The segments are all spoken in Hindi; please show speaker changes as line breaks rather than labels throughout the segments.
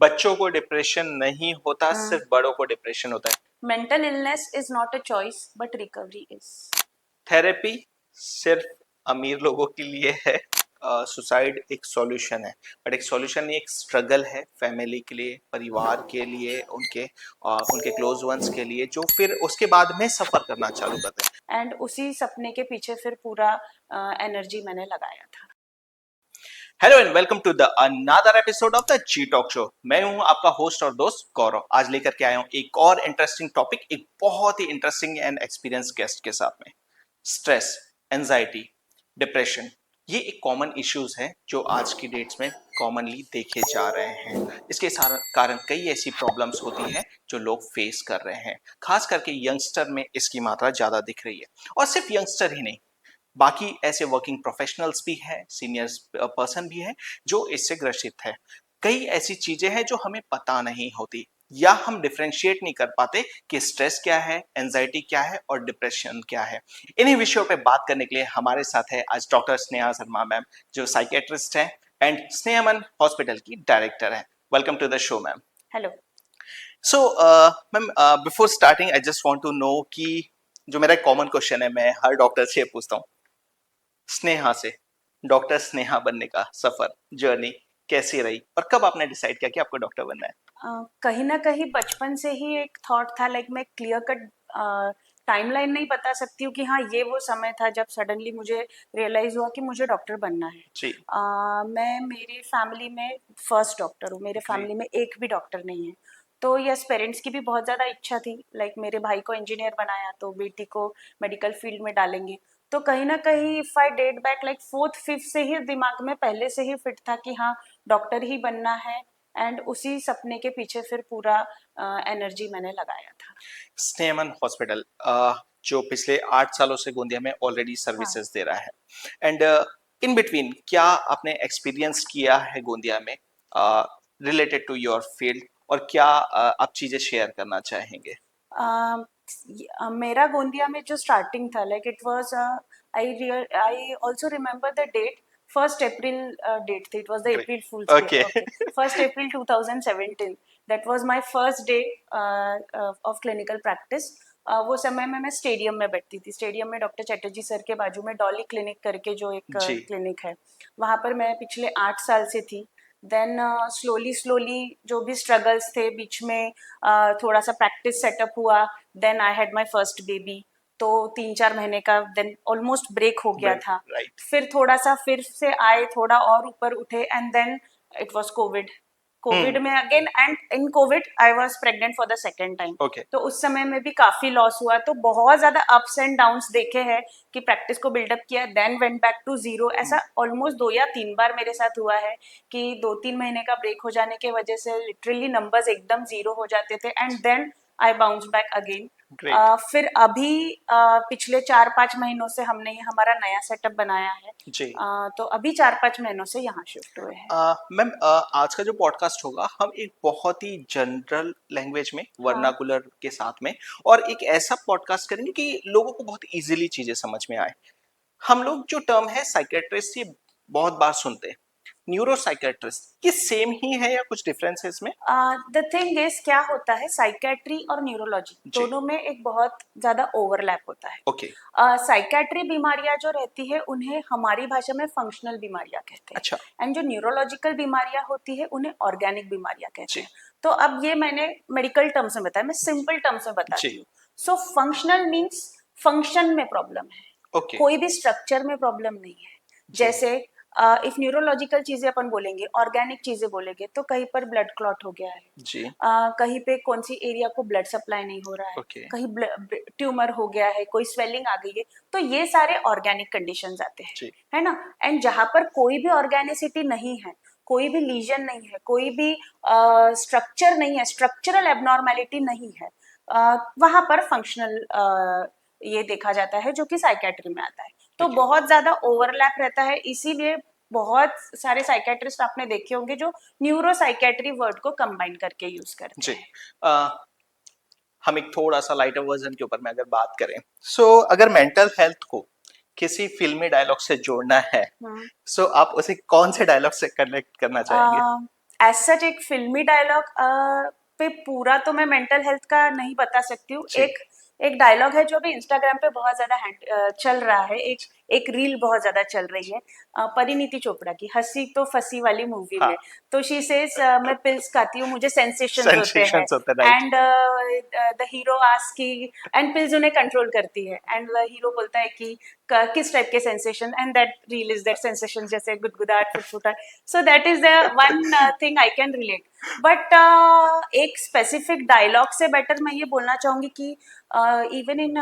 बच्चों को डिप्रेशन नहीं होता,
हाँ।
सिर्फ बड़ों को डिप्रेशन होता है।
Mental illness is not a choice but recovery is.
Therapy सिर्फ अमीर लोगों के लिए है। सुसाइड एक सॉल्यूशन है, बट एक सॉल्यूशन नहीं, एक स्ट्रगल है फैमिली के लिए, परिवार के लिए, उनके क्लोज वंस के लिए, जो फिर उसके बाद में सफर करना चालू करते हैं।
एंड उसी सपने के पीछे फिर पूरा एनर्जी मैंने लगाया था।
Hello and welcome to the another episode of the G talk show. मैं हूं आपका होस्ट और दोस्त गौरव। आज लेकर के आया हूं एक और इंटरेस्टिंग टॉपिक, एक बहुत ही इंटरेस्टिंग एंड एक्सपीरियंस गेस्ट के साथ में। स्ट्रेस, एंजाइटी, डिप्रेशन, ये एक कॉमन इश्यूज हैं जो आज की डेट्स में कॉमनली देखे जा रहे हैं। इसके कारण कई ऐसी प्रॉब्लम्स होती हैं जो लोग फेस कर रहे हैं। खास करके यंगस्टर में इसकी मात्रा ज्यादा दिख रही है, और सिर्फ यंगस्टर ही नहीं, बाकी ऐसे वर्किंग प्रोफेशनल्स भी हैं, सीनियर्स पर्सन भी हैं जो इससे ग्रसित है। कई ऐसी चीजें हैं जो हमें पता नहीं होती, या हम डिफरेंशिएट नहीं कर पाते कि स्ट्रेस क्या है, एंजाइटी क्या है और डिप्रेशन क्या है। इन्हीं विषयों पे बात करने के लिए हमारे साथ है आज डॉक्टर स्नेहा शर्मा मैम, जो साइकेट्रिस्ट है एंड स्नेहमन हॉस्पिटल की डायरेक्टर है। Welcome to the show ma'am.
Hello.
So ma'am, before starting I just want to know कि जो मेरा कॉमन क्वेश्चन है, मैं हर डॉक्टर से पूछता हूँ, स्नेहा से डॉक्टर स्नेहा बनने का सफर, जर्नी कैसी रही, और कब आपने डिसाइड किया कि आपको डॉक्टर बनना है?
कहीं ना कहीं बचपन से ही एक थॉट था, लाइक मैं क्लियर कट टाइमलाइन नहीं बता सकती हूँ कि हाँ ये वो समय था जब सडनली मुझे रियलाइज हुआ कि मुझे डॉक्टर बनना है।
जी।
मैं मेरी फैमिली में फर्स्ट डॉक्टर हूँ, मेरे
ग्रेट।
फैमिली में एक भी डॉक्टर नहीं है। तो यस, पेरेंट्स की भी बहुत ज़्यादा इच्छा थी, लाइक मेरे भाई को इंजीनियर बनाया तो बेटी को मेडिकल फील्ड में डालेंगे। तो कहीं ना कहीं if I date back like fourth fifth से ही दिमाग में पहले से ही फिट था कि हाँ डॉक्टर ही बनना है। एंड उसी सपने के पीछे फिर पूरा एनर्जी मैंने लगाया था।
स्नेहमन हॉस्पिटल जो पिछले 8 सालों से गोंदिया में ऑलरेडी
हाँ।
सर्विसेज दे रहा है, एंड इन बिटवीन क्या आपने एक्सपीरियंस किया है गोंदिया में रिलेटेड टू योर फील्ड, और क्या आप चीजें शेयर करना चाहेंगे?
मेरा गोंदिया में जो स्टार्टिंग था, like it was I also remember the date, 1 अप्रैल डेट थी, it was the
great.
April fools day.
Okay.
Okay, 1 April 2017, that was my first day of clinical practice. वो समय में मैं स्टेडियम में बैठती थी, स्टेडियम में डॉक्टर चैटर्जी सर के बाजू में डॉली क्लिनिक करके जो एक
जी।
क्लिनिक है, वहाँ पर मैं पिछले 8 साल से थी। देन स्लोली स्लोली जो भी स्ट्रगल्स थे बीच में, थोड़ा सा प्रैक्टिस सेटअप हुआ। Then I had my first baby, तो 3-4 महीने का देन ऑलमोस्ट ब्रेक हो गया
ब्रेक।
था।
राइट।
फिर थोड़ा सा फिर से आए, थोड़ा और ऊपर उठे, and then it was COVID. COVID
hmm.
में again, and in COVID I was pregnant for the second time.
Okay.
तो उस समय में भी काफी लॉस हुआ, तो बहुत ज्यादा अप्स एंड डाउन्स देखे हैं कि प्रैक्टिस को बिल्डअप किया, then went back to zero. ऐसा ऑलमोस्ट 2 या 3 बार मेरे साथ हुआ है कि 2-3 महीने का ब्रेक हो जाने की वजह से लिटरली नंबर्स एकदम जीरो हो जाते थे, and then I bounce back again.
Great.
फिर अभी पिछले 4-5 महीनों से हमने ये हमारा नया सेटअप बनाया है।
जी।
तो अभी 4-5 महीनों से यहाँ शिफ्ट हुए हैं।
मैम, आज का जो पॉडकास्ट होगा, हम एक बहुत ही जनरल लैंग्वेज में,
हाँ।
वर्नाकुलर के साथ में, और एक ऐसा पॉडकास्ट करेंगे कि लोगों को बहुत इजीली चीजें समझ में आए। हम लोग जो टर्म है साइकेट्रिस्ट, ये बहुत बार सुनते हैं। न्यूरो साइकेट्रिस्ट, ये सेम ही है या कुछ डिफरेंस है इसमें?
द थिंग इज, क्या होता है, साइकेट्री और न्यूरोलॉजी
जी।
दोनों में एक बहुत ज्यादा ओवरलैप होता है।
ओके।
साइकेट्री बीमारियां जो रहती है उन्हें हमारी भाषा में फंक्शनल बीमारियां कहते
अच्छा।
हैं, एंड जो न्यूरोलॉजिकल बीमारियां होती है उन्हें ऑर्गेनिक बीमारियां कहते
जी।
हैं। तो अब ये मैंने मेडिकल टर्म्स में बताया, मैं सिंपल टर्म्स में बताती
जी।
हूँ। सो फंक्शनल मीन्स फंक्शन में प्रॉब्लम है,
ओके।
कोई भी स्ट्रक्चर में प्रॉब्लम नहीं है।
जी।
जैसे इफ न्यूरोलॉजिकल चीजें अपन बोलेंगे, ऑर्गेनिक चीजें बोलेंगे, तो कहीं पर ब्लड क्लॉट हो गया है,
जी।
कहीं पे कौन सी एरिया को ब्लड सप्लाई नहीं हो रहा है,
ओके।
कहीं ट्यूमर हो गया है, कोई स्वेलिंग आ गई है, तो ये सारे ऑर्गेनिक कंडीशंस आते हैं,
जी।
है ना। एंड जहां पर कोई भी ऑर्गेनिसिटी नहीं है, कोई भी लीजन नहीं है, कोई भी स्ट्रक्चर नहीं है, स्ट्रक्चरल एबनॉर्मेलिटी नहीं है, वहां पर फंक्शनल ये देखा जाता है, जो कि साइकेट्री में आता है। तो
ओके।
बहुत ज्यादा ओवरलैप रहता है, इसीलिए बहुत सारे साइकेट्रिस्ट आपने देखे होंगे जो न्यूरो साइकेट्री वर्ड को कंबाइन करके यूज करते
जी।
हैं।
हम एक थोड़ा सा लाइटर वर्जन के ऊपर में अगर बात करें, अगर मेंटल हेल्थ को किसी फिल्मी डायलॉग से जोड़ना है,
हम्म।
आप उसे कौन से डायलॉग से कनेक्ट करना चाहेंगे?
एज सच एक फिल्मी डायलॉग पे पूरा तो मैं मेंटल हेल्थ का नहीं बता सकती हूँ।
जी।
एक एक डायलॉग है जो अभी इंस्टाग्राम पे बहुत ज्यादा चल रहा है, एक एक रील बहुत ज्यादा चल रही है, परिणीति चोपड़ा की हंसी तो फंसी वाली मूवी
हाँ।
में। तो शी सेज मैं पिल्स खाती हूँ, मुझे सेंसेशंस होते हैं,
सेंसेशंस होते हैं, right.
And the hero ask की एंड पिल्स उन्हें कंट्रोल करती है, एंड द हीरो बोलता है कि किस टाइप के sensation, and that reel is that sensation, जैसे गुदगुदाहट, फुटफुटाहट। So that is the one thing I can relate. But एक स्पेसिफिक डायलॉग से बेटर मैं ये बोलना चाहूंगी कि even in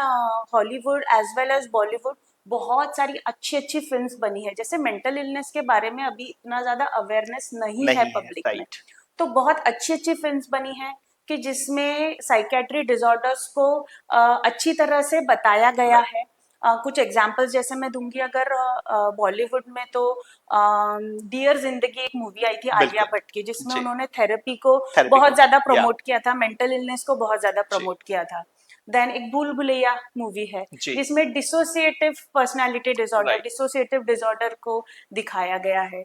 Hollywood as well as Bollywood बहुत सारी अच्छी अच्छी फिल्म्स बनी है। जैसे मेंटल इलनेस के बारे में अभी इतना ज्यादा अवेयरनेस नहीं है
नहीं है,
पब्लिक में,
राइट।
तो बहुत अच्छी अच्छी फिल्म्स बनी है कि जिसमें साइकेट्री डिसऑर्डर्स को अच्छी तरह से बताया गया
राइट।
है। कुछ एग्जांपल्स जैसे मैं दूंगी, अगर बॉलीवुड में तो डियर जिंदगी एक मूवी आई थी आलिया
बिल्कुल।
भट्ट की, जिसमें
जी।
उन्होंने थेरेपी को
थेरेपी
बहुत
को,
ज्यादा
या
प्रमोट किया था, मेंटल इलनेस को बहुत ज्यादा
जी।
प्रमोट किया था। देन एक भूल भुलैया मूवी है
जी।
जिसमें dissociative personality disorder,
right.
Dissociative disorder को दिखाया गया है।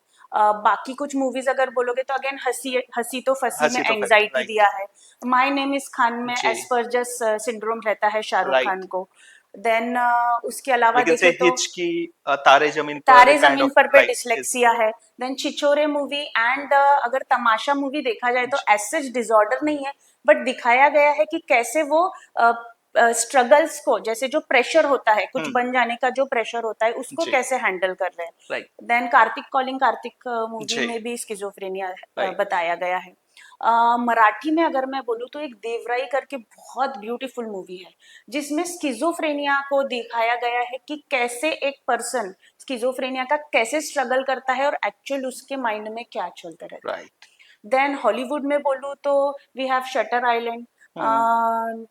बाकी कुछ मूवीज अगर बोलोगे तो अगेन हंसी हंसी तो फंसी में
हंसी तो फिर,
एंजाइटी
राइट।
दिया है। माय नेम इज खान में
जी।
एस्पर्जस सिंड्रोम रहता है शाहरुख खान
राइट।
को। देन उसके अलावा
वी कैन से
देखे तो
हिच की, तारे जमीन पर
तारे
काइंड
जमीन
ऑफ,
पर पे
राइट, इज,
डिसलेक्सिया है। देन छिछोरे मूवी, एंड अगर तमाशा मूवी देखा जाए तो एज सच डिसऑर्डर नहीं है, बट दिखाया गया है कि कैसे वो स्ट्रगल्स को, जैसे जो प्रेशर होता है कुछ बन जाने का, जो प्रेशर होता है उसको
जी।
कैसे हैंडल कर रहे हैं।
Right.
Then Kartik calling Kartik movie
जी।
में भी स्किजोफ्रेनिया
राइट।
बताया गया है। मराठी में अगर मैं बोलूँ तो एक देवराई करके बहुत ब्यूटीफुल मूवी है जिसमें स्किजोफ्रेनिया को दिखाया गया है कि कैसे एक पर्सन स्किजोफ्रेनिया का कैसे स्ट्रगल करता है और एक्चुअल उसके माइंड में क्या चलता रहता है।
राइट।
देन हॉलीवुड में बोलूँ तो we have Shutter Island,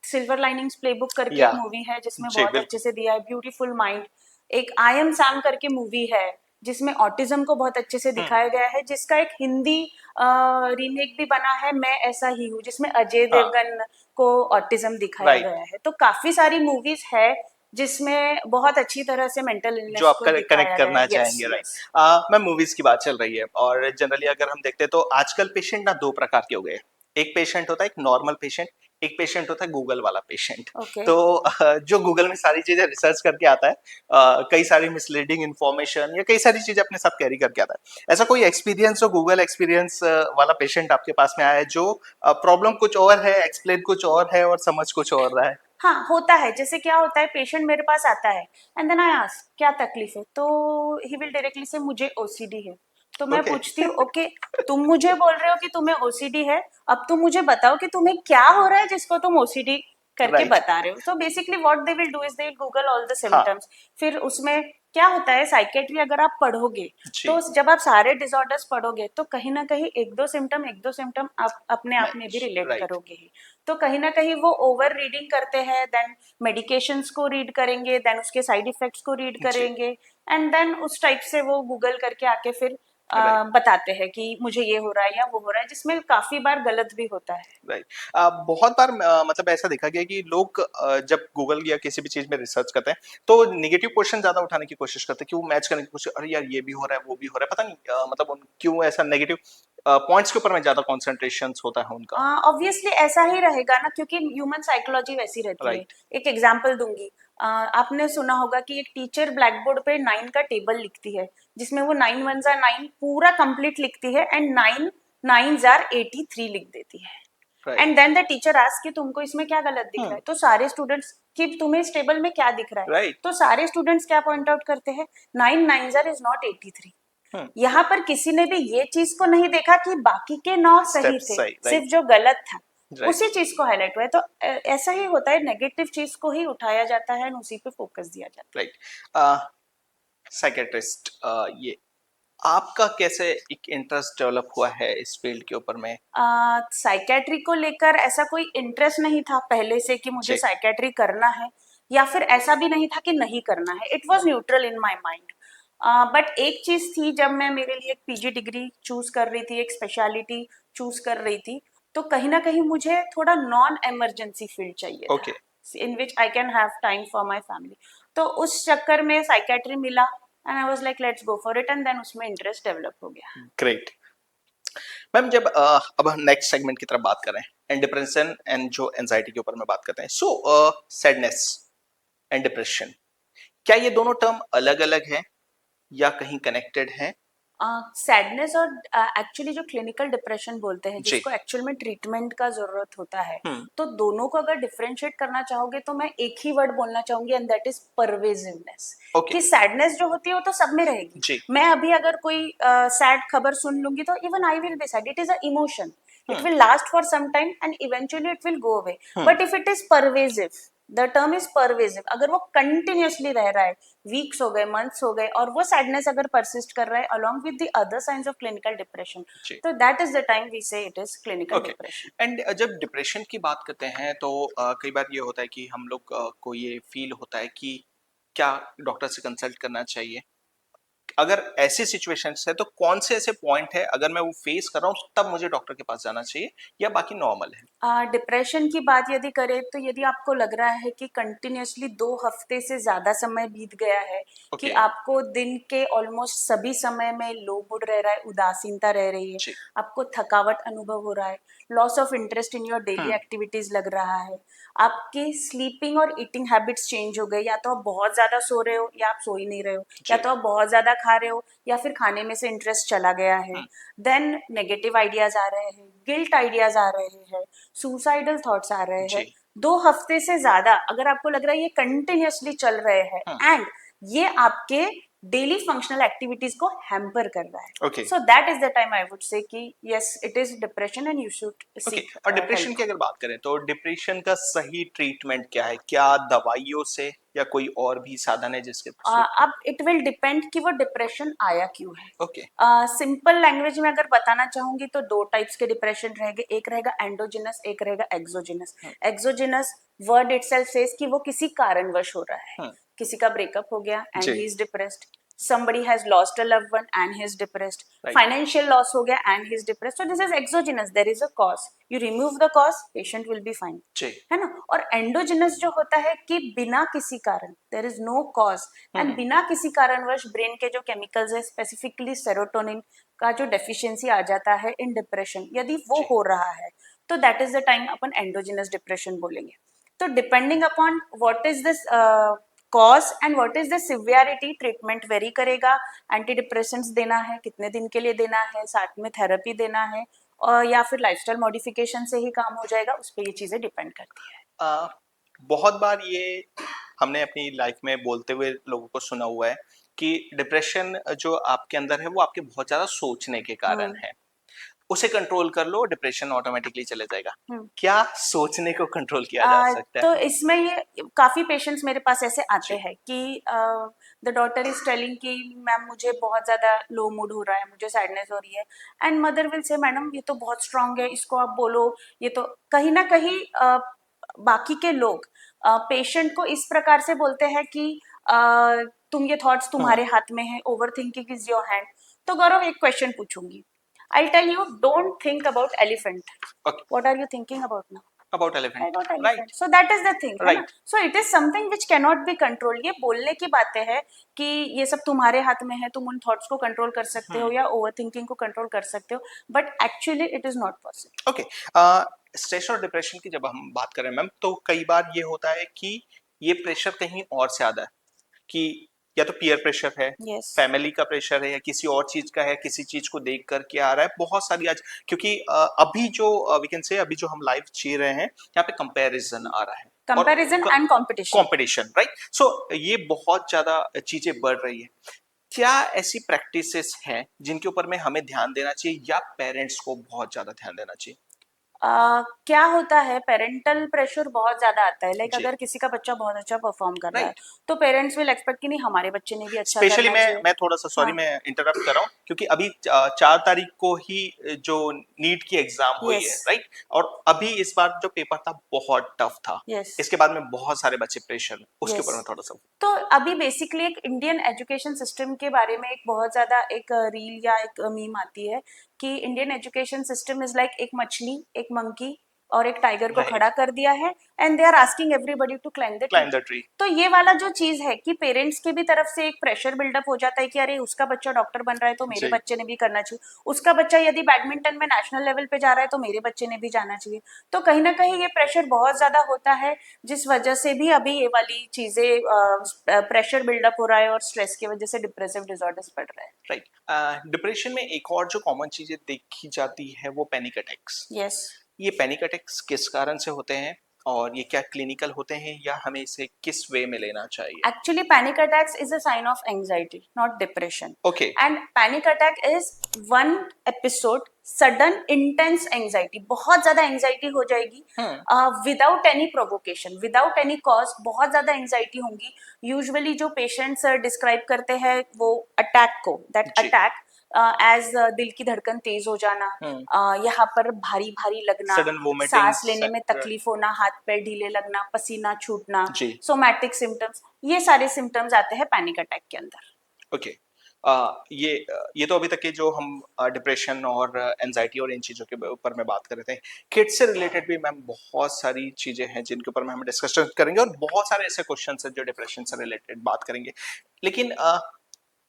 Silver Linings Playbook करके
या
एक मूवी है जिसमें
जी,
बहुत अच्छे
बिल्कुल।
से दिया है, ब्यूटीफुल माइंड। एक आई एम सैम करके मूवी है जिसमें ऑटिज्म को बहुत अच्छे से दिखाया गया है, जिसका एक हिंदी रीमेक भी बना है, मैं ऐसा ही हूँ, जिसमें अजय
हाँ।
देवगन को ऑटिज्म दिखाया
राइट।
गया है। तो काफी सारी मूवीज है जिसमें बहुत अच्छी तरह से मेंटल
जो
इलनेस
आप
को
कनेक्ट
दिखाया गया
करना
है। यस
चाहेंगे, राइट।
यस।
मैम, मूवीज की बात चल रही है और जनरली अगर हम देखते हैं तो आजकल पेशेंट ना दो प्रकार के हो गए हैं। एक पेशेंट होता है एक नॉर्मल पेशेंट, एक पेशेंट होता है गूगल वाला पेशेंट।
ओके।
तो जो गूगल में सारी चीजें रिसर्च करके आता है, कई सारी मिसलीडिंग इन्फॉर्मेशन या कई सारी चीजें अपने साथ कैरी करके आता है, ऐसा कोई एक्सपीरियंस हो, गूगल एक्सपीरियंस वाला पेशेंट आपके पास में आया है जो प्रॉब्लम कुछ और है, एक्सप्लेन कुछ और है और समझ कुछ और रहा है?
हाँ होता है। जैसे क्या होता है, पेशेंट मेरे पास आता है एंड देन आई आस्क क्या तकलीफ है, तो ही विल डायरेक्टली से मुझे ओसीडी है। तो मैं
ओके।
पूछती हूँ ओके, तुम मुझे बोल रहे हो कि तुम्हें ओसीडी है, अब तुम मुझे बताओ कि तुम्हें क्या हो रहा है जिसको तुम ओसीडी करके
राइट।
बता रहे हो। So basically what they will do is they will Google all the
हाँ।
सिम्टम्स। फिर उसमें क्या होता है, साइकेट्री अगर आप पढ़ोगे
जी।
तो जब आप सारे डिसऑर्डर्स पढ़ोगे तो कहीं ना कहीं एक दो सिम्टम आप अपने आप में भी
मैच,
रिलेट
राइट।
करोगे ही। तो कहीं ना कहीं वो ओवर रीडिंग करते हैं, देन मेडिकेशंस को रीड करेंगे, देन उसके साइड इफेक्ट्स को रीड
जी।
करेंगे, एंड देन उस टाइप से वो गूगल करके आके फिर
राइट।
बताते हैं कि मुझे ये हो रहा है या वो हो रहा है, जिसमें काफी बार गलत भी होता है।
राइट। बहुत बार मतलब ऐसा देखा गया कि लोग जब गूगल या किसी भी चीज में रिसर्च करते हैं तो नेगेटिव क्वेश्चन ज्यादा उठाने की कोशिश करते हैं कि वो मैच करने की कोशिश, अरे यार ये भी हो रहा है वो भी हो रहा है, पता नहीं मतलब उन क्यों ऐसा नेगेटिव पॉइंट्स के ऊपर में ज्यादा कॉन्सेंट्रेशन होता है उनका।
ऑब्वियसली ऐसा ही रहेगा ना, क्योंकि ह्यूमन साइकोलॉजी वैसी रहती है।
राइट।
एक एग्जांपल दूंगी, आपने सुना होगा कि एक टीचर ब्लैक बोर्ड पे 9 का टेबल लिखती है, जिसमें वो 9 1 आर 9 पूरा कंप्लीट लिखती है एंड 9 9 आर 83 लिख देती है।
Right.
And then the teacher ask कि तुमको इसमें क्या गलत दिख रहा
हम्म।
है, तो सारे स्टूडेंट्स कि तुम्हें इस टेबल में क्या दिख रहा है,
राइट।
तो सारे स्टूडेंट्स क्या पॉइंट आउट करते हैं, 9 9 आर इज नॉट 83।
हम्म।
यहाँ पर किसी ने भी ये चीज को नहीं देखा कि बाकी के 9 सही
स्टेप्स
थे,
सही,
सिर्फ
राइट।
जो गलत था
राइट।
उसी चीज को हाईलाइट हुआ है। तो ऐसा ही होता है, नेगेटिव चीज को ही उठाया जाता है और उसी पे फोकस दिया जाता है।
राइट। साइकेट्रिस्ट, ये आपका कैसे एक इंटरेस्ट डेवलप हुआ है इस फील्ड के ऊपर में?
साइकेट्री को लेकर ऐसा कोई इंटरेस्ट नहीं था पहले से कि मुझे
जी।
साइकेट्री करना है, या फिर ऐसा भी नहीं था कि नहीं करना है। It was neutral in my mind. But एक चीज थी, जब मैं मेरे लिए एक पीजी डिग्री चूज कर रही थी, एक स्पेशलिटी चूज कर रही थी, तो कहीं ना कहीं मुझे थोड़ा नॉन इमरजेंसी फील्ड चाहिए था,
okay.
In which I can have time for my family. तो उस चक्कर में साइकेट्री मिला and I was like let's go for it, and then उसमें इंटरेस्ट डेवलप हो गया।
ग्रेट। मैम जब अब हम नेक्स्ट सेगमेंट की तरफ बात करें एंड डिप्रेशन एंड जो एंजाइटी के ऊपर में बात करते हैं, सो सैडनेस एंड डिप्रेशन, क्या ये दोनों टर्म अलग अलग हैं या कहीं कनेक्टेड हैं?
सैडनेस और एक्चुअली जो क्लिनिकल डिप्रेशन बोलते हैं,
जी।
जिसको एक्चुअल में ट्रीटमेंट का जरूरत होता है,
हम्म।
तो दोनों को अगर डिफरेंशिएट करना चाहोगे तो मैं एक ही वर्ड बोलना चाहूंगी, एंड दैट इज परवेजिवनेस।
ओके।
कि सैडनेस जो होती है वो तो सब में रहेगी।
जी।
मैं अभी अगर कोई सैड खबर सुन लूंगी तो even I will be sad, it is a emotion, it
hmm.
Will last for some time and eventually it will go away.
Hmm.
But if it is pervasive, the term is pervasive, अगर वो कंटिन्यूअसली रह रहा है, वीक्स हो गए, मंथ्स हो गए, और वो सैडनेस अगर परसिस्ट कर रहा है along with the other science of clinical depression,
जी।
तो that is the time we say it is clinical
okay.
Depression.
And जब डिप्रेशन की बात करते हैं तो कई बार ये होता है कि हम लोग को ये फील होता है कि क्या डॉक्टर से कंसल्ट करना चाहिए? अगर ऐसी सिचुएशंस है तो कौन से ऐसे पॉइंट है अगर मैं वो फेस कर रहा हूँ तब मुझे डॉक्टर के पास जाना चाहिए या बाकी नॉर्मल है?
डिप्रेशन की बात यदि करें तो यदि आपको लग रहा है कि कंटिन्यूअसली 2 हफ्ते से ज्यादा समय बीत गया है, कि
ओके।
आपको दिन के ऑलमोस्ट सभी समय में लो मूड रह रहा है, उदासीनता रह रही है,
जी।
आपको थकावट अनुभव हो रहा है, loss of interest in your daily
hmm.
Activities लग रहा है, आपकी स्लीपिंग और ईटिंग हैबिट्स चेंज हो गई, या तो आप बहुत ज्यादा सो रहे हो या आप सो ही नहीं रहे हो, या
जी।
तो आप बहुत ज्यादा खा रहे हो या फिर खाने में से इंटरेस्ट चला गया है,
हम्म।
देन नेगेटिव आइडियाज आ रहे हैं, गिल्ट आइडियाज आ रहे हैं, सुसाइडल थॉट्स आ रहे हैं,
जी।
2 हफ्ते से ज्यादा अगर आपको लग रहा है ये कंटिन्यूअसली चल रहे हैं,
हम्म।
एंड ये आपके डेली फंक्शनल एक्टिविटीज को हैम्पर कर रहा है,
okay.
So that is the time I would say कि yes it is depression and you should
okay.
Seek
और डिप्रेशन
हेल्प।
की अगर बात करें तो डिप्रेशन का सही ट्रीटमेंट क्या है? क्या दवाइयों से या कोई और भी साधन है जिसके थ्रू?
अब इट विल डिपेंड कि वो डिप्रेशन आया क्यों है।
ओके।
सिंपल लैंग्वेज में अगर बताना चाहूंगी तो 2 टाइप्स के डिप्रेशन रहेंगे, एक रहेगा एंडोजिनस, एक रहेगा एक्सोजिनस।
हम्म।
एक्सोजिनस वर्ड इटसेल्फ सेज कि वो किसी कारणवश हो रहा है,
हम्म।
किसी का ब्रेकअप हो गया एंड
जी।
He is depressed, somebody has lost a loved one and he is depressed,
right.
financial loss हो गया and he is depressed, so this is exogenous, there is a cause, you remove the cause, patient will be fine,
जी।
है ना। और एंडोजिनस जो होता है कि बिना किसी कारण, there is no cause, and बिना किसी कारणवश ब्रेन के जो केमिकल्स है, स्पेसिफिकली सेरोटोनिन का जो डेफिशिएंसी आ जाता है इन डिप्रेशन, यदि वो
जी।
हो रहा है तो that is the time upon endogenous depression बोलेंगे। तो depending upon what is this cause and what is the severity, treatment very करेगा। एंटी डिप्रेसेंट्स देना है, कितने दिन के लिए देना है, साथ में थेरेपी देना है, और या फिर लाइफस्टाइल मॉडिफिकेशन से ही काम हो जाएगा, उस पर ये चीजें डिपेंड करती है।
अ, बहुत बार ये हमने अपनी लाइफ में बोलते हुए लोगों को सुना हुआ है कि डिप्रेशन जो आपके अंदर है वो आपके बहुत ज्यादा सोचने के कारण
हम्म।
है, उसे कंट्रोल कर लो डिप्रेशन ऑटोमेटिकली चले जाएगा।
हम्म।
क्या सोचने को कंट्रोल किया जा सकता है?
तो इसमें ये काफी पेशेंट्स मेरे पास ऐसे आते
जी।
हैं कि द डॉटर इज टेलिंग कि मैम मुझे बहुत ज्यादा लो मूड हो रहा है, मुझे सैडनेस हो रही है, and mother will say madam ये तो बहुत स्ट्रांग है, इसको आप बोलो। ये तो कहीं ना कहीं बाकी के लोग पेशेंट को इस प्रकार से बोलते हैं कि तुम ये थॉट्स
हम्म।
तुम्हारे हाथ में है, overthinking is your hand. तो गौरव एक क्वेश्चन पूछूंगी, I tell you don't think about elephant,
okay.
What are you thinking about now?
About
I
elephant.
got elephant.
Right.
So that is the thing, है ना?
Right.
So it is something which cannot be controlled. ये बोलने की बातें हैं कि ये सब तुम्हारे हाथ में है, तुम उन थॉट्स को कंट्रोल कर सकते हो
हम्म।
या ओवर थिंकिंग को कंट्रोल कर सकते हो, but actually it is not possible.
Okay. Stress और डिप्रेशन की जब हम बात करें मैम तो कई बार ये होता है कि ये प्रेशर कहीं और से आता है कि या तो पीयर प्रेशर है,
यस।
फैमिली का प्रेशर है या किसी और चीज का है, किसी चीज को देख करके आ रहा है बहुत सारी आज, क्योंकि अभी जो वी कैन से अभी जो हम लाइफ जी रहे हैं यहाँ पे कंपैरिजन आ रहा है और
comparison and competition.
Competition, right. So ये बहुत ज्यादा चीजें बढ़ रही है। क्या ऐसी प्रैक्टिसेस हैं जिनके ऊपर में हमें ध्यान देना चाहिए या पेरेंट्स को बहुत ज्यादा ध्यान देना चाहिए?
क्या होता है, पेरेंटल प्रेशर बहुत ज्यादा आता है, लाइक
जी।
अगर किसी का बच्चा बहुत अच्छा परफॉर्म कर रहा है
राइट।
तो पेरेंट्स विल एक्सपेक्ट कि नहीं हमारे बच्चे ने भी अच्छा
स्पेशली
करना चाहिए।
मैं थोड़ा सा सॉरी
हाँ।
मैं इंटरप्ट कर रहा हूँ क्योंकि अभी 4 तारीख को ही जो नीट की एग्जाम हुई
यस।
है, राइट। और अभी इस बार जो पेपर था बहुत टफ था,
यस।
इसके बाद में बहुत सारे बच्चे प्रेशर में, उसके
यस।
ऊपर में थोड़ा सा।
तो अभी बेसिकली एक इंडियन एजुकेशन सिस्टम के बारे में एक बहुत ज्यादा एक रील या एक मीम आती है कि Indian education system is like एक मछली, एक मंकी और एक टाइगर को
राइट,
खड़ा कर दिया है and they are asking everybody to climb the tree.
Climb the tree.
तो ये वाला जो चीज है कि पेरेंट्स के भी तरफ से एक प्रेशर बिल्डअप हो जाता है कि अरे उसका बच्चा डॉक्टर बन रहा है तो मेरे
जी,
बच्चे ने भी करना चाहिए, उसका बच्चा यदि बैडमिंटन में नेशनल लेवल पे जा रहा है तो मेरे बच्चे ने भी जाना चाहिए। तो कहीं ना कहीं ये प्रेशर बहुत ज्यादा होता है, जिस वजह से भी अभी ये वाली चीजें प्रेशर बिल्डअप हो रहा है और स्ट्रेस की वजह से डिप्रेसिव डिसऑर्डर्स बढ़ रहा है।
राइट। डिप्रेशन में एक और जो कॉमन चीजें देखी जाती है वो पैनिक अटैक्स।
यस,
ये पैनिक अटैक्स किस कारण से होते हैं और ये क्या क्लिनिकल होते हैं या हमें इसे किस वे में लेना चाहिए?
actually panic attacks is a sign of anxiety, not depression.
Okay.
And panic attack is one episode sudden intense anxiety, बहुत ज्यादा एंजाइटी हो जाएगी
hmm.
Without any provocation, without any cause बहुत ज्यादा एंजाइटी होंगी। यूजुअली जो पेशेंट्स डिस्क्राइब करते हैं वो अटैक को, दैट
जी।
अटैक एज दिल की धड़कन तेज हो जाना,
हम्म।
यहाँ पर भारी भारी लगना,
सडन वोमिटिंग।
सांस लेने में तकलीफ होना, हाथ पैर ढीले लगना, पसीना छूटना,
जी।
सोमैटिक सिम्टम्स, ये सारे सिम्टम्स आते हैं पैनिक अटैक के अंदर।
ओके। ये तो अभी तक के जो हम डिप्रेशन और एंजाइटी और इन चीज़ों के ऊपर में बात कर रहे थे। किड्स से रिलेटेड भी मैम बहुत सारी चीज़ें हैं जिनके ऊपर में हम डिस्कशन करेंगे और बहुत सारे ऐसे क्वेश्चन हैं जो डिप्रेशन से रिलेटेड बात करेंगे। लेकिन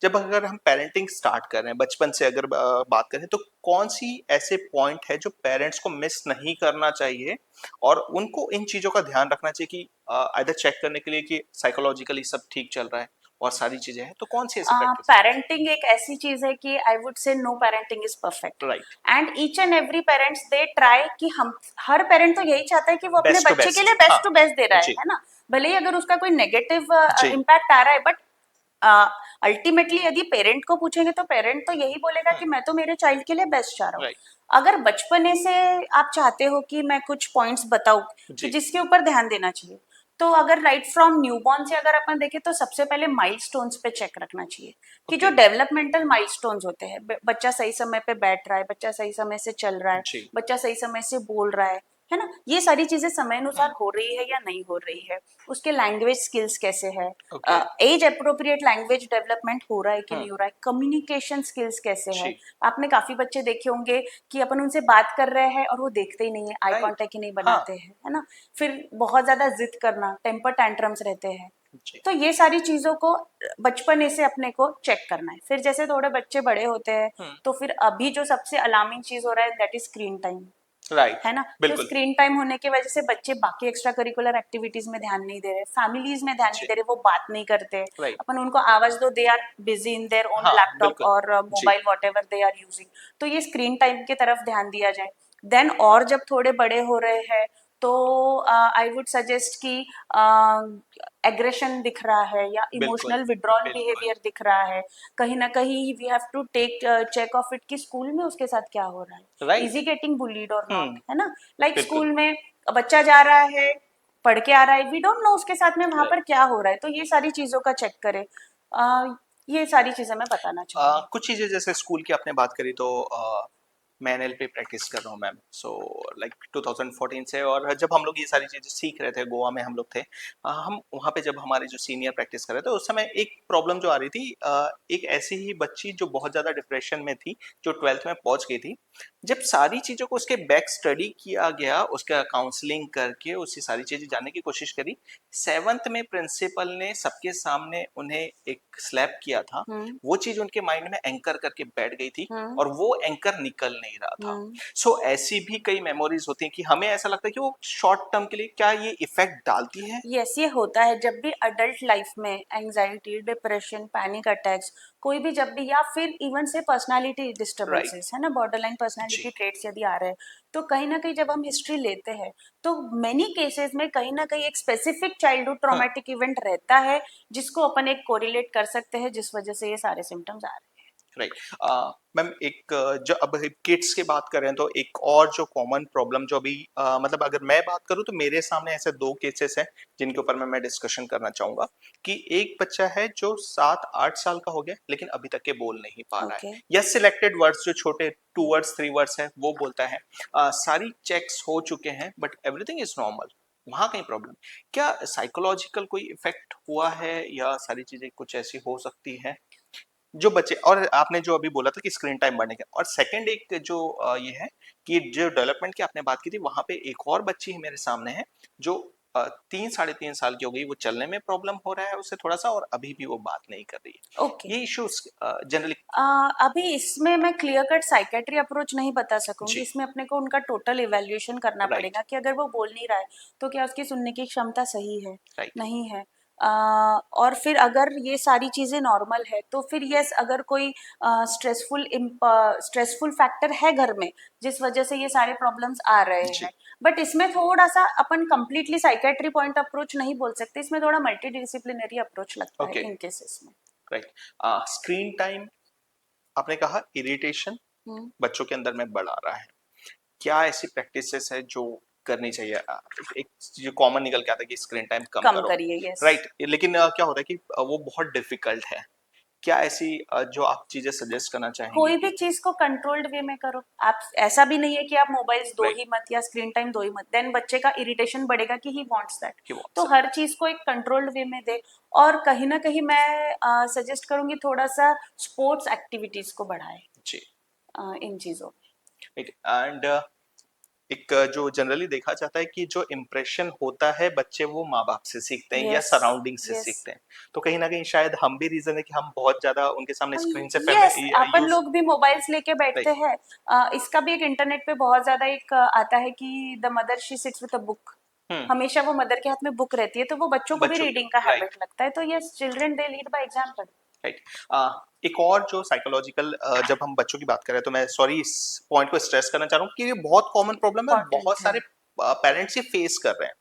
जब अगर हम पेरेंटिंग स्टार्ट कर रहे हैं बचपन से अगर बात करें तो कौन सी ऐसे पॉइंट है जो पेरेंट्स को मिस नहीं करना चाहिए और उनको इन चीज़ों का ध्यान रखना चाहिए कि आइदर चेक करने के लिए कि साइकोलॉजिकली सब ठीक चल रहा है और सारी चीजें हैं, तो कौन सी ऐसी प्रैक्टिस?
पेरेंटिंग एक ऐसी चीज है कि I would say no parenting is perfect,
right.
And each and every parents they try कि हम, हर पेरेंट तो यही चाहता है कि वो अपने
बेस्ट टू
बच्चे के लिए
बेस्ट। हाँ।
बेस्ट टू बेस्ट दे रहा
जी।
है ना। भले ही अगर उसका कोई नेगेटिव
जी।
इम्पैक्ट आ रहा है, बट अल्टीमेटली यदि पेरेंट को पूछेंगे तो पेरेंट तो यही बोलेगा कि मैं तो मेरे चाइल्ड के लिए बेस्ट चाह रहा हूँ।
राइट।
अगर बचपने से आप चाहते हो कि मैं कुछ पॉइंट्स बताऊं कि
जी।
जिसके ऊपर ध्यान देना चाहिए, तो अगर राइट फ्रॉम न्यूबॉर्न से अगर अपन देखें तो सबसे पहले माइलस्टोन्स पे चेक रखना चाहिए कि जो
ओके।
डेवलपमेंटल माइलस्टोन्स होते हैं, बच्चा सही समय पे बैठ रहा है, बच्चा सही समय से चल रहा है,
जी।
बच्चा सही समय से बोल रहा है ना, ये सारी चीजें समय अनुसार हो रही है या नहीं हो रही है, उसके लैंग्वेज स्किल्स कैसे है,
okay.
Age appropriate language development हो रहा है कि
हम्म।
नहीं हो रहा है, कम्युनिकेशन स्किल्स कैसे है।
जी।
आपने काफी बच्चे देखे होंगे कि अपन उनसे बात कर रहे हैं और वो देखते ही नहीं है, आई
राइट।
कांटेक्ट ही नहीं
हाँ।
बनाते हैं, है ना। फिर बहुत ज्यादा जिद करना, टेम्पर टैंट्रम्स रहते हैं।
जी।
तो ये सारी चीजों को बचपने से अपने को चेक करना है। फिर जैसे थोड़े बच्चे बड़े होते हैं
हम्म।
तो फिर अभी जो सबसे अलार्मिंग चीज हो रहा है that is screen time,
right.
है ना। तो
बिल्कुल।
स्क्रीन टाइम होने की वजह से बच्चे बाकी एक्स्ट्रा करिकुलर एक्टिविटीज में ध्यान नहीं दे रहे, फैमिलीज में ध्यान नहीं
जी।
दे रहे, वो बात नहीं करते।
राइट।
अपन उनको आवाज दो, they are busy in their own
हाँ
लैपटॉप
बिल्कुल।
और
जी।
Mobile whatever they are using. तो ये स्क्रीन टाइम की तरफ ध्यान दिया जाए। देन और जब थोड़े बड़े हो रहे हैं तो आई वुड सजेस्ट कि एग्रेशन दिख रहा है या
बिल्कुल।
इमोशनल विड्रॉल
बिल्कुल।
बिहेवियर दिख रहा है, कहीं ना कहीं we have to take check of it कि स्कूल में उसके साथ क्या हो रहा है, is
right.
He getting bullied और नॉट,
हम्म।
है ना। लाइक
बिल्कुल।
स्कूल में बच्चा जा रहा है, पढ़ के आ रहा है, वी डोंट नो उसके साथ में वहां
राइट।
पर क्या हो रहा है, तो ये सारी चीजों का चेक करें। ये सारी चीजें मैं बताना चाहूंगी।
कुछ चीजें जैसे स्कूल की आपने बात करी तो मैं एनएलपी प्रैक्टिस कर रहा हूँ मैम, सो लाइक 2014 से। और जब हम लोग ये सारी चीज़ें सीख रहे थे, गोवा में हम लोग थे, हम वहाँ पे जब हमारे जो सीनियर प्रैक्टिस कर रहे थे उस समय एक प्रॉब्लम जो आ रही थी, एक ऐसी ही बच्ची जो बहुत ज़्यादा डिप्रेशन में थी, जो 12th में पहुँच गई थी। जब सारी चीज़ों को उसके बैक स्टडी किया गया, उसका काउंसलिंग करके उसकी सारी चीज़ें जानने की कोशिश करी, 7th में प्रिंसिपल ने सबके सामने उन्हें एक स्लैप किया था।
हम्म
वो चीज़ उनके माइंड में एंकर करके बैठ गई थी
हम्म
और वो एंकर निकल नहीं रहा था।
हम्म
सो ऐसी भी कई मेमोरीज होती हैं कि हमें ऐसा लगता है कि वो शॉर्ट टर्म के लिए क्या ये इफेक्ट डालती है?
यस, ये होता है जब भी अडल्ट लाइफ में एंजाइटी, डिप्रेशन, पैनिक अटैक्स, कोई भी जब भी, या फिर इवन से पर्सनालिटी
राइट।
डिस्टर्बेंसेस, है ना, बॉर्डरलाइन
जी।
पर्सनालिटी ट्रेट्स यदि आ रहे हैं, तो कहीं ना कहीं जब हम हिस्ट्री लेते हैं तो मेनी केसेस में कहीं ना कहीं एक स्पेसिफिक चाइल्डहुड
हाँ।
ट्रॉमेटिक इवेंट रहता है जिसको अपन एक कोरिलेट कर सकते हैं, जिस वजह से ये सारे सिम्टम्स आ रहे
राइट। मैम एक जो अब किड्स की बात करें तो एक और जो कॉमन प्रॉब्लम जो अभी मतलब अगर मैं बात करूं तो मेरे सामने ऐसे दो केसेस हैं जिनके ऊपर मैं डिस्कशन करना चाहूंगा। कि एक बच्चा है जो 7-8 साल का हो गया लेकिन अभी तक के बोल नहीं पा
हैं।
रहा है,
ओके।
या सिलेक्टेड वर्ड्स जो छोटे 2 वर्ड्स 3 वर्ड्स है वो बोलता है। सारी चेक्स हो चुके हैं बट एवरीथिंग इज नॉर्मल, वहां कहीं प्रॉब्लम? क्या साइकोलॉजिकल कोई इफेक्ट हुआ है या सारी चीजें कुछ ऐसी हो सकती है? जो बच्चे, और आपने जो अभी बोला था कि स्क्रीन टाइम बढ़ने का, और सेकंड एक जो ये है कि जो डेवलपमेंट की आपने बात की थी, वहां पे एक और बच्ची ही मेरे सामने है जो 3 साढ़े 3 साल की हो गई, वो चलने में प्रॉब्लम हो रहा है उससे थोड़ा सा, और अभी भी वो बात नहीं कर रही है।
ओके।
ये इश्यूज जनरली।
अभी इसमें मैं क्लियर कट साइकेट्री अप्रोच नहीं बता सकूंगी,
जी।
इसमें अपने को उनका टोटल इवैल्यूएशन करना
राइट।
पड़ेगा कि अगर वो बोल नहीं रहा है तो क्या उसकी सुनने की क्षमता सही है,
राइट।
नहीं है। और फिर अगर ये सारी चीजें नॉर्मल है तो फिर यस, अगर कोई स्ट्रेसफुल फैक्टर है घर में जिस वजह से ये सारे प्रॉब्लम्स आ रहे
जी।
हैं, बट इसमें थोड़ा सा अपन कंप्लीटली साइकेट्री पॉइंट अप्रोच नहीं बोल सकते, इसमें थोड़ा मल्टी डिसिप्लिनरी अप्रोच लगता है
ओके।
इन केसेस में।
राइट। स्क्रीन टाइम, आपने कहा इरिटेशन
हम्म।
बच्चों के अंदर में बढ़ा रहा है, क्या ऐसी प्रैक्टिसेस है जो करनी चाहिए? एक जो कॉमन निकल के आता है कि स्क्रीन टाइम कम
कम
करो।
करिए, यस।
राइट, लेकिन क्या होता है कि वो बहुत डिफिकल्ट है। क्या ऐसी जो आप चीजें सजेस्ट करना चाहेंगे
कोई भी
कि?
चीज को कंट्रोल्ड वे में करो आप, ऐसा भी नहीं है कि आप मोबाइल्स दो
राइट।
ही मत या स्क्रीन टाइम दो ही मत, देन बच्चे का इरिटेशन बढ़ेगा कि ही वांट्स दैट।
कि
तो
व्हाट्सएप।
हर चीज को एक कंट्रोल्ड वे में दे। और कहीं ना कहीं मैं सजेस्ट करूंगी थोड़ा सा स्पोर्ट्स एक्टिविटीज को बढ़ाए
जी।
इन चीजों में।
राइट। एंड एक जो जनरली देखा जाता है कि जो इम्प्रेशन होता है बच्चे वो माँ बाप से सीखते हैं या
यस।
सराउंडिंग से
यस।
सीखते हैं। तो कहीं ना कहीं शायद हम भी रीजन है कि हम बहुत ज्यादा उनके सामने स्क्रीन से
यस, अपन
यूज।
लोग भी मोबाइल्स लेके बैठते
राइट।
हैं। इसका भी एक इंटरनेट पे बहुत ज्यादा एक आता है कि the mother she sits with a book.
Hmm.
हमेशा वो मदर के हाथ में बुक रहती है, तो वो बच्चों को भी
बच्चों के।
रीडिंग का
राइट।
हैबिट लगता है। तो yes, children they lead by example.
Right. एक और जो साइकोलॉजिकल, जब हम बच्चों की बात करें तो मैं सॉरी इस पॉइंट को स्ट्रेस करना चाह रहा हूँ कि ये बहुत कॉमन प्रॉब्लम है, बहुत
इम्पोर्टेंट है।
सारे पेरेंट्स ये फेस कर रहे हैं।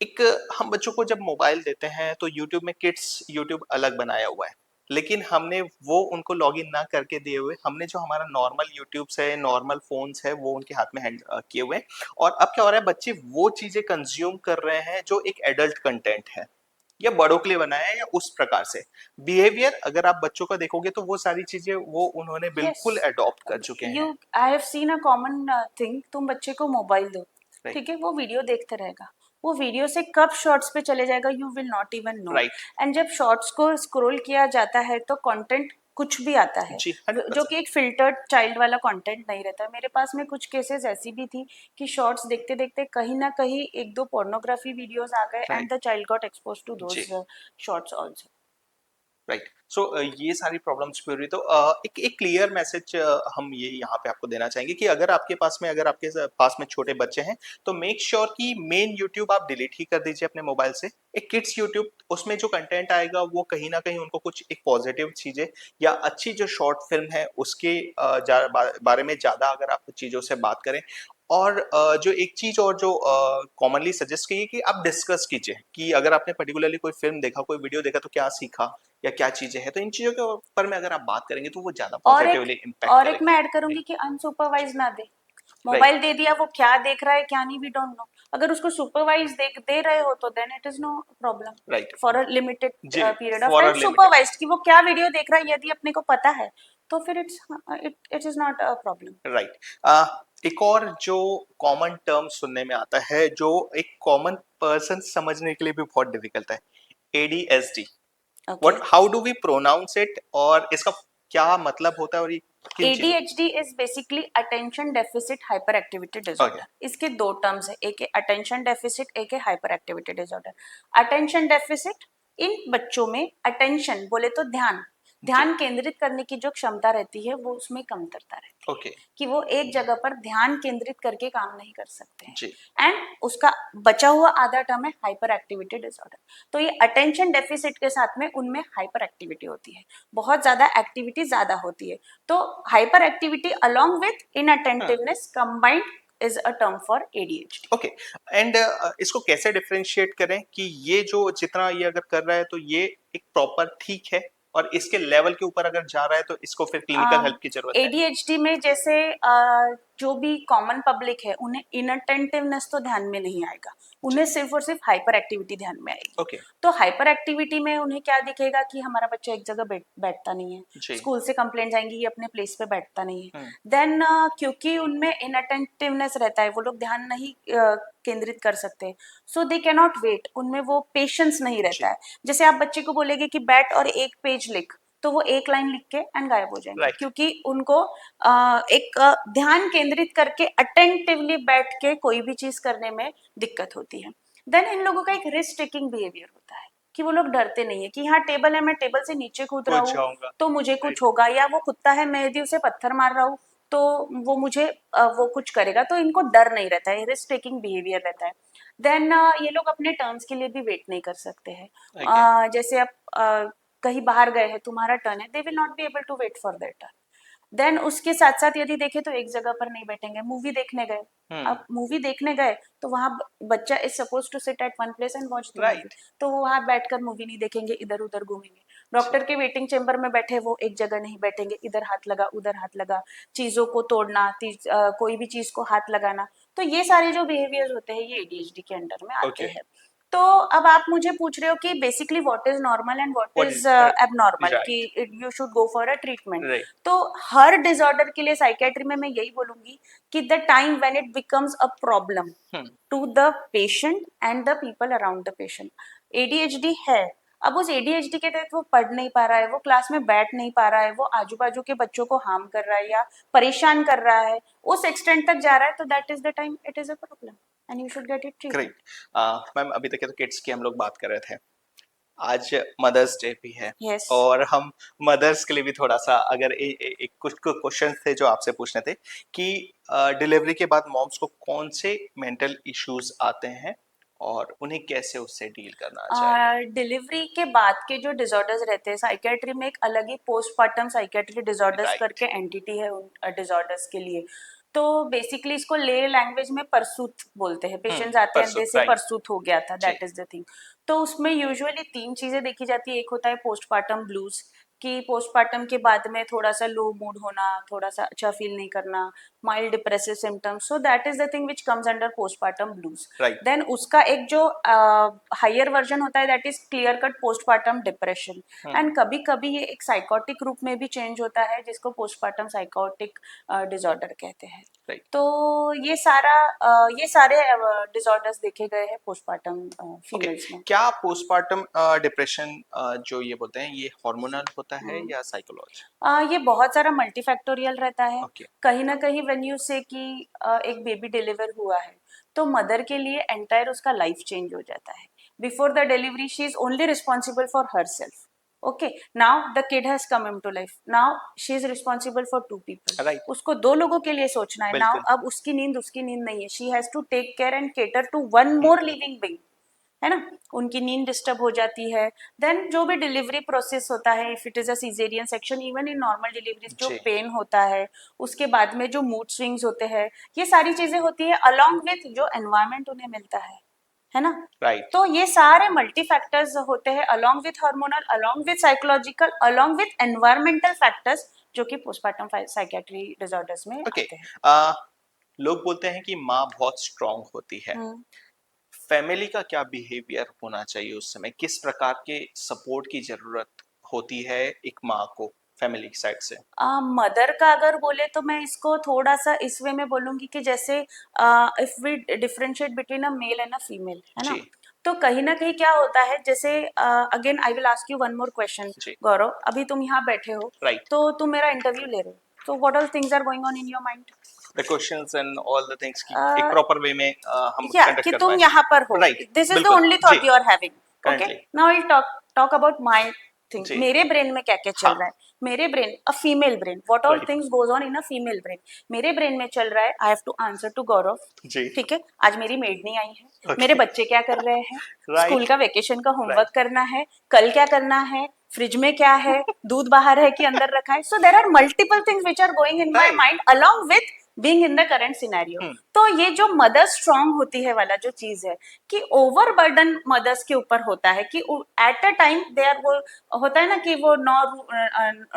एक, हम बच्चों को जब मोबाइल देते हैं तो यूट्यूब में किड्स यूट्यूब अलग बनाया हुआ है, लेकिन हमने वो उनको लॉगिन ना करके दिए हुए, हमने जो हमारा नॉर्मल यूट्यूब है, नॉर्मल फोन्स है, वो उनके हाथ में हैंड किए हुए हैं। और अब क्या हो रहा है, बच्चे वो चीजें कंज्यूम कर रहे हैं जो एक एडल्ट कंटेंट है या बड़ों के लिए बनाया है, या उस प्रकार से बिहेवियर अगर आप बच्चों का देखोगे तो वो सारी चीजें वो उन्होंने
यस,
बिल्कुल अडॉप्ट कर चुके
यू
हैं।
I have seen a common thing. तुम बच्चे को मोबाइल दो,
राइट।
ठीक है, वो वीडियो देखते रहेगा। वो वीडियो से कब शॉर्ट्स पे चले जाएगा you will not even know.
Right.
And जब शॉर्ट्स को स्क्रॉल किया जाता है तो कंटेंट कुछ भी आता है,
जी, हंड्रेड
जो
परसेंट
कि एक फिल्टर्ड चाइल्ड वाला कंटेंट नहीं रहता है। मेरे पास में कुछ केसेस ऐसी भी थी कि शॉर्ट्स देखते देखते कहीं ना कहीं एक दो पोर्नोग्राफी वीडियोस आ गए
right.
And the child got expose to
जी।
Those shorts also.
Right. So ये सारी प्रॉब्लम्स भी हो रही, तो एक क्लियर मैसेज हम ये यहाँ पे आपको देना चाहेंगे कि अगर आपके पास में, अगर आपके पास में छोटे बच्चे हैं तो मेक श्योर कि मेन यूट्यूब आप डिलीट ही कर दीजिए अपने मोबाइल से। एक किड्स यूट्यूब, उसमें जो कंटेंट आएगा वो कहीं ना कहीं उनको कुछ एक पॉजिटिव चीजें या अच्छी जो शॉर्ट फिल्म है उसके बारे में ज्यादा अगर आप चीजों से बात करें। और जो एक चीज और जो कॉमनली सजेस्ट की कि आप डिस्कस कीजिए कि अगर आपने पर्टिकुलरली कोई फिल्म देखा, कोई वीडियो देखा, तो क्या सीखा या क्या चीजें हैं, तो इन चीजों के ऊपर में अगर आप बात करेंगे तो वो ज्यादा पॉजिटिवली इम्पैक्ट
और एक
करेगा।
मैं ऐड करूंगी कि अनसुपरवाइज ना दे।
राइट।
मोबाइल दे दिया, वो क्या देख रहा है क्या नहीं, वी डोंट नो। अगर उसको सुपरवाइज दे रहे हो तो then it is no problem.
Right.
For a limited
जी।
Period of
for
time
a limited.
Supervised, कि वो क्या वीडियो देख रहा है यदि अपने को पता है तो फिर it is not a problem.
Right. एक और जो कॉमन टर्म सुनने में आता है जो एक कॉमन पर्सन समझने के लिए भी बहुत डिफिकल्ट है, ADSD.
Okay.
What, how do we pronounce it, और इसका क्या मतलब होता है, और ये किन चीजों?
ADHD is basically attention deficit hyper activity
okay.
Disorder. इसके दो टर्म्स है, एक है अटेंशन डेफिसिट, एक है hyper activity disorder. Attention deficit, इन बच्चों में अटेंशन बोले तो ध्यान,
जी।
ध्यान केंद्रित करने की जो क्षमता रहती है वो उसमें कमतरता रहती है,
ओके।
कि वो एक जगह पर ध्यान केंद्रित करके काम नहीं कर सकते हैं।
जी।
एंड उसका बचा हुआ आधा टर्म है हाइपर एक्टिविटी डिसऑर्डर। तो ये अटेंशन डेफिसिट के साथ में उनमें हाइपर एक्टिविटी होती है, बहुत ज्यादा एक्टिविटी ज्यादा होती है। तो hyper activity along with inattentiveness combined is a term for ADHD।
Okay. And इसको कैसे डिफरेंशिएट करें कि ये जो जितना ये अगर कर रहा है तो ये एक प्रॉपर ठीक है, और इसके लेवल के ऊपर अगर जा रहा है तो इसको फिर क्लिनिकल हेल्प की जरूरत है?
ADHD में जैसे जो भी कॉमन पब्लिक है उन्हें इनअटेंटिवनेस तो ध्यान में नहीं आएगा,
जी।
उन्हें सिर्फ और सिर्फ हाइपर एक्टिविटी ध्यान में आएगी।
ओके।
तो हाइपर एक्टिविटी में उन्हें क्या दिखेगा कि हमारा बच्चा एक जगह बैठता नहीं है,
जी।
स्कूल से कंप्लेंट जाएंगी ये अपने प्लेस पे बैठता नहीं है।
हम्म।
देन क्योंकि उनमें इनअटेंटिवनेस रहता है, वो लोग ध्यान नहीं केंद्रित कर सकते, सो दे कैनॉट वेट, उनमें वो पेशेंस नहीं रहता
जी।
है। जैसे आप बच्चे को बोलेगे कि बैठ और एक पेज लिख, तो वो एक लाइन लिख के एंड गायब हो जाएंगे,
Right.
क्योंकि उनको एक ध्यान केंद्रित करके अटेंटिवली बैठ के कोई भी चीज करने में दिक्कत होती है। देन इन लोगों का एक रिस्क टेकिंग बिहेवियर होता है कि वो लोग डरते नहीं है कि हाँ टेबल है, मैं टेबल से नीचे कूद रहा
कूद
हूँ
जाऊंगा।
तो मुझे
Right.
कुछ होगा, या वो कुत्ता है मैं यदि उसे पत्थर मार रहा हूँ तो वो मुझे वो कुछ करेगा, तो इनको डर नहीं रहता है, रिस्क टेकिंग बिहेवियर रहता है। देन ये लोग अपने टर्न्स के लिए भी वेट नहीं कर सकते हैं।
Okay.
जैसे आप कहीं बाहर गए हैं, तुम्हारा टर्न है, they will not be able to wait for their turn. Then उसके साथ साथ यदि देखें तो एक जगह पर नहीं बैठेंगे। मूवी देखने गए,
Hmm.
आप मूवी देखने गए तो वहां बच्चा is suppose to sit at one place and watch the movie,
Right.
तो वो वहां बैठकर मूवी नहीं देखेंगे, इधर उधर घूमेंगे। डॉक्टर के वेटिंग चेम्बर में बैठे, वो एक जगह नहीं बैठेंगे, इधर हाथ लगा उधर हाथ लगा, चीजों को तोड़ना, कोई भी चीज को हाथ लगाना। तो ये सारे जो बिहेवियर्स होते हैं ये एडीएचडी के अंडर में आते
Okay.
हैं। तो अब आप मुझे पूछ रहे हो कि basically what is normal and what
What
is
is
abnormal, कि
right?
You should go for a treatment.
Right.
तो हर डिसऑर्डर के लिए साइकेट्री में मैं यही बोलूंगी कि the time when it becomes a problem
Hmm.
To the patient and the people around the patient. ADHD है, अब उस एडीएचडी के तहत वो पढ़ नहीं पा रहा है, वो क्लास में बैठ नहीं पा रहा है, वो आजू बाजू के बच्चों को हार्म कर रहा है या परेशान कर रहा है, उस एक्सटेंट तक जा रहा है, तो that is the time it is a problem and you should get it treated.
Great. Ma'am अभी तक तो किड्स की हम लोग बात कर रहे थे, आज मदर्स डे भी है,
यस।
और हम मदर्स के लिए भी थोड़ा सा अगर एक कुछ क्वेश्चन थे जो आपसे पूछने थे कि डिलीवरी के बाद मॉम्स को कौन से मेंटल इश्यूज आते हैं और उन्हें कैसे उससे डील करना चाहिए।
डिलीवरी के बाद के जो डिसऑर्डर्स रहते हैं, साइकेट्री में एक अलग ही पोस्टपार्टम साइकेट्री डिसऑर्डर्स
राइट।
करके एंटिटी है उन डिसऑर्डर्स के लिए। तो बेसिकली इसको ले लैंग्वेज में परसूत बोलते हैं। पेशेंट्स आते हैं,
परसों
जैसे
राइट।
परसूत हो गया था,
जी।
That is the thing. तो उसमें यूजुअली तीन चीजें देखी जाती है। एक होता है पोस्टपार्टम ब्लूज, कि पोस्टपार्टम के बाद में थोड़ा सा लो मूड होना, थोड़ा सा अच्छा फील नहीं करना, mild depressive symptoms, so that is the thing which comes under postpartum blues.
Right.
Then उसका एक जो हायर वर्जन होता है that is clear cut postpartum depression. And कभी कभी ये एक साइकोटिक रूप में भी चेंज होता है, जिसको पोस्टपार्टम साइकोटिक डिसऑर्डर कहते हैं।
राइट।
तो ये सारे डिसऑर्डर्स देखे गए हैं पोस्टपार्टम
ओके,
फीमेल्स में।
क्या पोस्टपार्टम डिप्रेशन जो ये बोलते हैं ये हार्मोनल होता है
हम्म।
या साइकोलॉजी।
ये बहुत सारा मल्टीफैक्टोरियल रहता है।
ओके।
कहीं ना कहीं व्हेन यू से कि एक बेबी डिलीवर हुआ है, तो मदर के लिए एंटायर उसका लाइफ चेंज हो जाता है। Before the delivery she is only responsible for herself. Okay, now the kid has come into life, now she is responsible for two people.
Right.
उसको दो लोगों के लिए सोचना है। नाउ
बिल्कुल।
अब उसकी नींद नहीं है, she has to take care and cater to one more living being, है ना। उनकी नींद डिस्टर्ब हो जाती है। देन जो भी डिलीवरी प्रोसेस होता है, if it is a caesarean section, even in normal delivery जो
जी।
पेन होता है, उसके बाद में जो मूड स्विंग्स होते हैं, ये सारी चीजें होती है अलॉन्ग विथ जो एनवायरमेंट उन्हें मिलता है ना।
राइट।
तो ये सारे मल्टी फैक्टर्स होते हैं, along with hormonal, along with psychological, along with environmental factors, जो कि पोस्टपार्टम साइकेट्री डिसऑर्डर्स में
ओके।
आते हैं।
लोग बोलते हैं कि माँ बहुत स्ट्रांग होती है,
हम्म।
फैमिली का क्या बिहेवियर होना चाहिए उस समय, किस प्रकार के सपोर्ट की जरूरत होती है एक माँ को फैमिली की साइड से।
मदर का अगर बोले तो मैं इसको थोड़ा सा इस वे में बोलूंगी कि जैसे if we differentiate between a male and a female, है ना।
जी।
तो कहीं ना कहीं क्या होता है, जैसे again I will ask you one more question.
जी।
गौरव, अभी तुम यहाँ बैठे हो,
राइट।
तो तुम मेरा इंटरव्यू ले रहे हो, तो what all things are going on in your mind?
The questions and all the things की एक प्रॉपर वे में हम
या
कंडक्ट
कि
कर
तुम
पाए।
यहाँ पर हो,
राइट।
दिस इज द
बिल्कुल
ओनली
जी।
Thought you are having. Okay,
currently.
Now I talk about my thing.
जी।
मेरे ब्रेन में क्या क्या चल
हाँ।
रहा है, मेरे brain, a female brain, what all
right.
Things goes on in a female brain. मेरे ब्रेन में चल रहा है, I have to answer to Gaurav.
जी।
ठीक है, आज मेरी मेड नहीं आई है, मेरे
ओके।
बच्चे क्या कर रहे हैं, स्कूल
राइट।
का वेकेशन का होमवर्क
राइट।
करना है, कल क्या करना है, फ्रिज में क्या है, दूध बाहर है कि अंदर रखा है। So there are multiple things which are going in my
right.
Mind along with being in the current scenario. तो ये जो मदर स्ट्रांग होती है वाला जो चीज है, कि ओवर बर्डन मदर्स के ऊपर होता है, कि at a time they are, वो होता है ना कि वो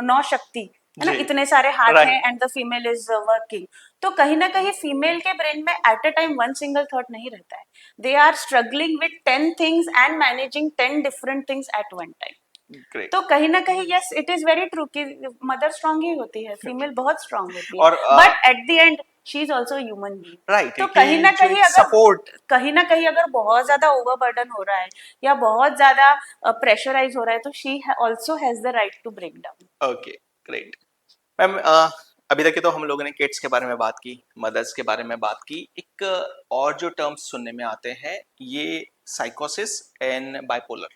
नौ शक्ति, है ना,
जी।
इतने सारे हाथ हैं
right.
And the female is working. तो कहीं ना कहीं फीमेल के ब्रेन में at a time one single thought नहीं रहता है। They are struggling with 10 things and managing 10 different things at one time.
Great.
तो कहीं ना कहीं yes, it is very true कि मदर स्ट्रांग ही होती है, फीमेल बहुत स्ट्रांग होती है।
और
but at the end she is also human being.
Right,
तो
कि जो एक सपोर्ट।
कहीं ना कहीं अगर बहुत ज्यादा ओवरबर्डन हो रहा है या बहुत ज्यादा प्रेशराइज हो रहा है तो she also has the right to break down.
Okay, great. Ma'am, अभी तक के तो हम लोगों ने किड्स के बारे में बात की, मदर्स के बारे में बात की। एक और जो टर्म्स सुनने में आते हैं, ये साइकोसिस एंड बाइपोलर,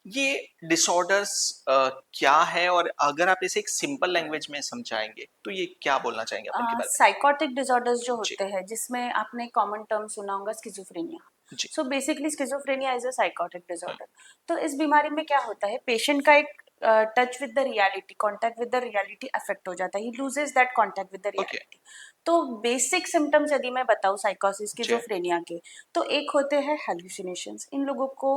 ये डिसऑर्डर्स क्या है, और अगर आप इसे एक सिंपल लैंग्वेज में समझाएंगे तो ये क्या बोलना चाहेंगे आप इनके बारे
साइकोटिक डिसऑर्डर्स जो
में? जी।
होते हैं जिसमें आपने कॉमन टर्म सुना होगा स्किज़ोफ्रेनिया।
जी।
So basically schizophrenia is a psychotic
hmm.
Disorder. तो इस बीमारी में क्या होता है, पेशेंट का एक touch with the reality, contact with the reality affect हो जाता है, ही loses that contact with the
okay.
Reality. तो बेसिक सिम्टम्स यदि मैं बताऊं साइकोसिस
जी।
स्किज़ोफ्रेनिया के, तो एक होते हैं हेलुसिनेशंस। इन लोगों को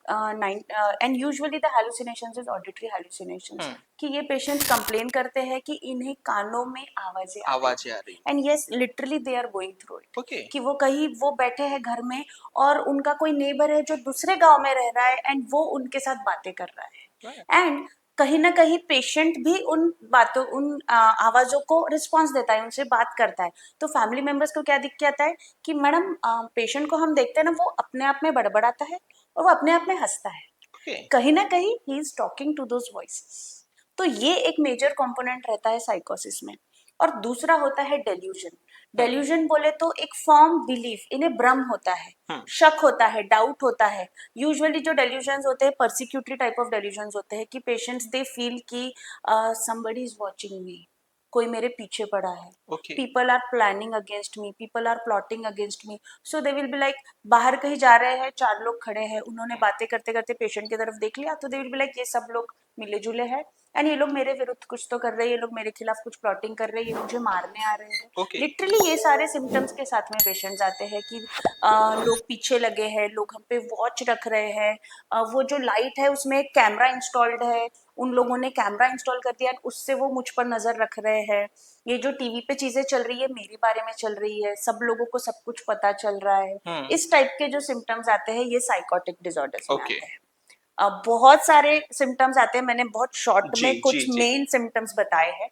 and usually the hallucinations is auditory hallucinations,
hmm.
कि ये पेशेंट कंप्लेन करते हैं कि इन्हें कानों में आवाजें आ रही
आवाजें
हैं।
आ रही।
And yes, literally they are going through it,
okay.
कि वो कहीं वो बैठे हैं घर में और उनका कोई नेबर है जो दूसरे गांव में रह रहा है एंड वो उनके साथ बातें कर रहा है। एंड कहीं ना कहीं पेशेंट भी उन बातों उन आवाजों को रिस्पॉन्स देता है, उनसे बात करता है। तो फैमिली मेंबर्स को क्या दिक्कत आता है कि मैडम पेशेंट को हम देखते हैं ना, वो अपने आप में बड़बड़ाता है और वो अपने आप में हंसता है,
ओके।
कहीं ना कहीं he is talking to those voices. तो ये एक मेजर कंपोनेंट रहता है साइकोसिस में। और दूसरा होता है डेल्यूजन। डेल्यूजन बोले तो एक फॉर्म बिलीफ, इन्हें भ्रम होता है,
हम्म।
शक होता है, डाउट होता है। यूजुअली जो डेल्यूजन्स होते हैं परसिक्यूटरी टाइप ऑफ डेल्यूजन्स होते हैं, कि पेशेंट्स दे फील कि समबडी इज वाचिंग मी, कोई मेरे पीछे पड़ा है,
okay.
People are planning against me, people are plotting against me. So they will be like, बाहर कहीं जा रहे हैं, चार लोग खड़े हैं, उन्होंने बातें करते करते पेशेंट की तरफ देख लिया, तो दे विल बी लाइक ये सब लोग मिले जुले हैं एंड ये लोग मेरे विरुद्ध कुछ तो कर रहे हैं, ये लोग मेरे खिलाफ कुछ प्लॉटिंग कर रहे हैं, ये मुझे मारने आ रहे हैं।
ओके।
लिटरली ये सारे सिम्टम्स के साथ में पेशेंट्स आते हैं कि लोग पीछे लगे हैं, लोग हम पे वॉच रख रहे हैं, वो जो लाइट है उसमें एक कैमरा इंस्टॉल्ड है, उन लोगों ने कैमरा इंस्टॉल कर दिया, उससे वो मुझ पर नजर रख रहे हैं। ये जो टीवी पे चीजें चल रही है मेरे बारे में चल रही है, सब लोगों को सब कुछ पता चल रहा है।
हम्म।
इस टाइप के जो सिम्टम्स आते हैं ये साइकोटिक डिसऑर्डर्स में
ओके।
आते हैं। बहुत सारे सिम्टम्स आते हैं, मैंने बहुत शॉर्ट
जी
में
जी
कुछ
जी।
मेन सिम्टम्स बताए हैं।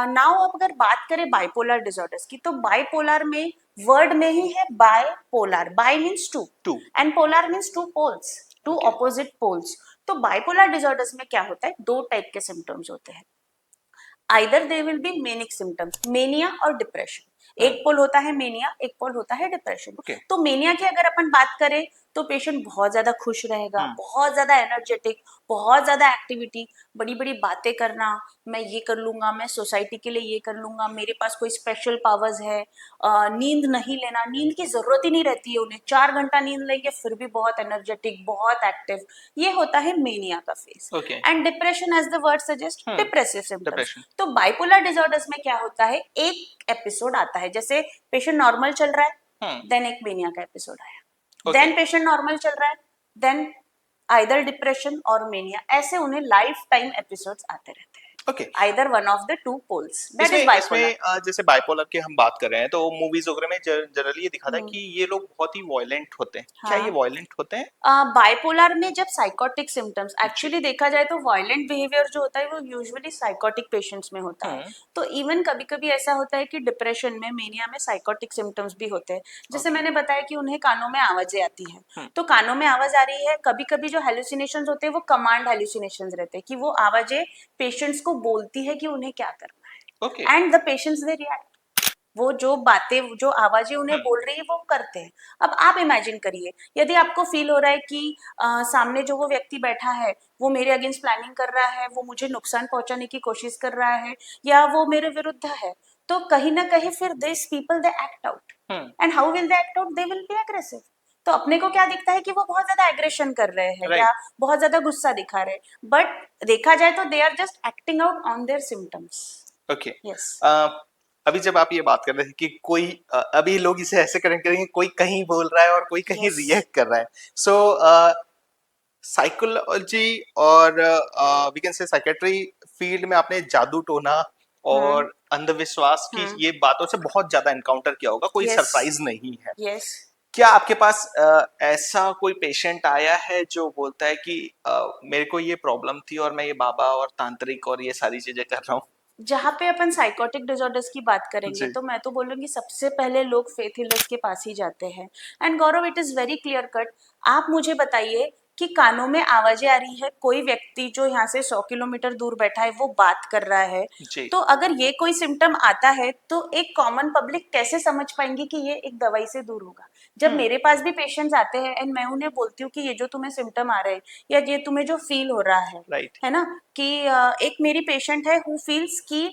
नाउ अब अगर बात करें बाइपोलर डिसऑर्डर्स की, तो बाइपोलर में वर्ड में ही है bipolar, bi means two
two.
And polar means two poles, two
okay.
Opposite poles. तो बाइपोलर डिसऑर्डर्स में क्या होता है, दो टाइप के सिम्टम्स होते हैं। Either they will B manic symptoms, mania और डिप्रेशन। एक
हम्म।
पोल होता है मेनिया, एक पोल होता है डिप्रेशन।
ओके।
तो मेनिया की अगर अपन बात करें तो पेशेंट बहुत ज्यादा खुश रहेगा,
हम्म।
बहुत ज्यादा एनर्जेटिक, बहुत ज्यादा एक्टिविटी, बड़ी बड़ी बातें करना, मैं ये कर लूंगा, मैं सोसाइटी के लिए ये कर लूंगा, मेरे पास कोई स्पेशल पावर्स है। नींद नहीं लेना, नींद की जरूरत ही नहीं रहती है उन्हें, 4 घंटा नींद लेंगे फिर भी बहुत एनर्जेटिक, बहुत एक्टिव। ये होता है मेनिया का phase.
Okay.
And depression as the word suggest,
hmm.
Depressive symptoms.
Depression.
तो बाइपोलर डिसऑर्डर्स में क्या होता है, एक एपिसोड आता है, जैसे पेशेंट नॉर्मल चल रहा है,
हम्म।
देन एक मेनिया का एपिसोड आया,
ओके।
देन पेशेंट नॉर्मल चल रहा है, देन आइदर डिप्रेशन और मेनिया, ऐसे उन्हें लाइफ टाइम एपिसोड्स आते रहते हैं।
Okay.
Either one of the two poles, that is
इसमें
बाइपोलर।
इसमें जैसे बाइपोलर की हम बात कर रहे हैं, तो मूवीज वगैरह में जनरली ये दिखाता है कि ये लोग बहुत ही वायलेंट होते हैं। क्या ये
हाँ,
वायलेंट होते हैं?
बाइपोलर में जब साइकोटिक सिम्टम्स,
जी।
एक्चुअली देखा जाए तो वायलेंट बिहेवियर जो होता है वो यूजुअली साइकोटिक पेशेंट्स में होता है।
हम्म।
तो इवन कभी कभी ऐसा होता है कि डिप्रेशन में, मेनिया में साइकोटिक सिम्टम्स भी होते हैं। जैसे
ओके।
मैंने बताया कि उन्हें कानों में आवाजें आती हैं,
हम्म।
तो कानों में आवाज आ रही है, कभी कभी जो हेलुसिनेशंस होते हैं वो कमांड हेलुसिनेशंस रहते हैं, कि वो आवाजें पेशेंट्स को बोलती है कि उन्हें क्या करना
ओके।
है, and the patients they react, वो जो बातें जो आवाजें उन्हें
हम्म।
बोल रही है वो करते हैं। अब आप इमेजिन करिए, यदि आपको फील हो रहा है कि सामने जो वो व्यक्ति बैठा है वो मेरे अगेंस्ट प्लानिंग कर रहा है, वो मुझे नुकसान पहुंचाने की कोशिश कर रहा है, या वो मेरे विरुद्ध है, तो कहीं ना कहीं फिर this people they act out.
Hmm.
And how will they act out, they will B aggressive. तो अपने को क्या दिखता है कि वो बहुत ज्यादा एग्रेशन कर रहे हैं
राइट।
या बहुत ज्यादा गुस्सा दिखा रहे हैं, बट देखा जाए तो they are just acting out on their symptoms.
Okay.
Yes.
अभी जब आप ये बात कर रहे थे कि कोई अभी लोग इसे ऐसे करेंगे करेंगे, कोई कहीं बोल रहा है और कोई कहीं
यस।
रिएक्ट कर रहा है। सो साइकोलॉजी और we can say psychiatry field में आपने जादू टोना
हम्म।
और अंधविश्वास की
हम्म।
ये बातों से बहुत ज्यादा एनकाउंटर किया होगा, कोई
यस।
सरप्राइज नहीं है।
यस।
क्या आपके पास ऐसा कोई पेशेंट आया है जो बोलता है कि मेरे को ये प्रॉब्लम थी और मैं ये बाबा और तांत्रिक और ये सारी चीजें कर रहा हूँ?
जहाँ पे अपन साइकोटिक डिसऑर्डर्स की बात करेंगे
जी
तो मैं तो बोलूंगी सबसे पहले लोग फेथ हीलर्स के पास ही जाते हैं। And Gaurav, it is very clear cut. आप मुझे बताइए कि कानों में आवाजें आ रही है, कोई व्यक्ति जो यहाँ से 100 किलोमीटर दूर बैठा है वो बात कर रहा है,
जी
तो अगर ये कोई सिम्टम आता है तो एक कॉमन पब्लिक कैसे समझ पाएंगी कि ये एक दवाई से दूर होगा। जब मेरे पास भी पेशेंट्स आते हैं एंड मैं उन्हें बोलती हूँ कि ये जो तुम्हें सिम्टम आ रहे हैं या ये तुम्हें जो फील हो रहा
राइट
है ना, कि एक मेरी पेशेंट है हु फील्स कि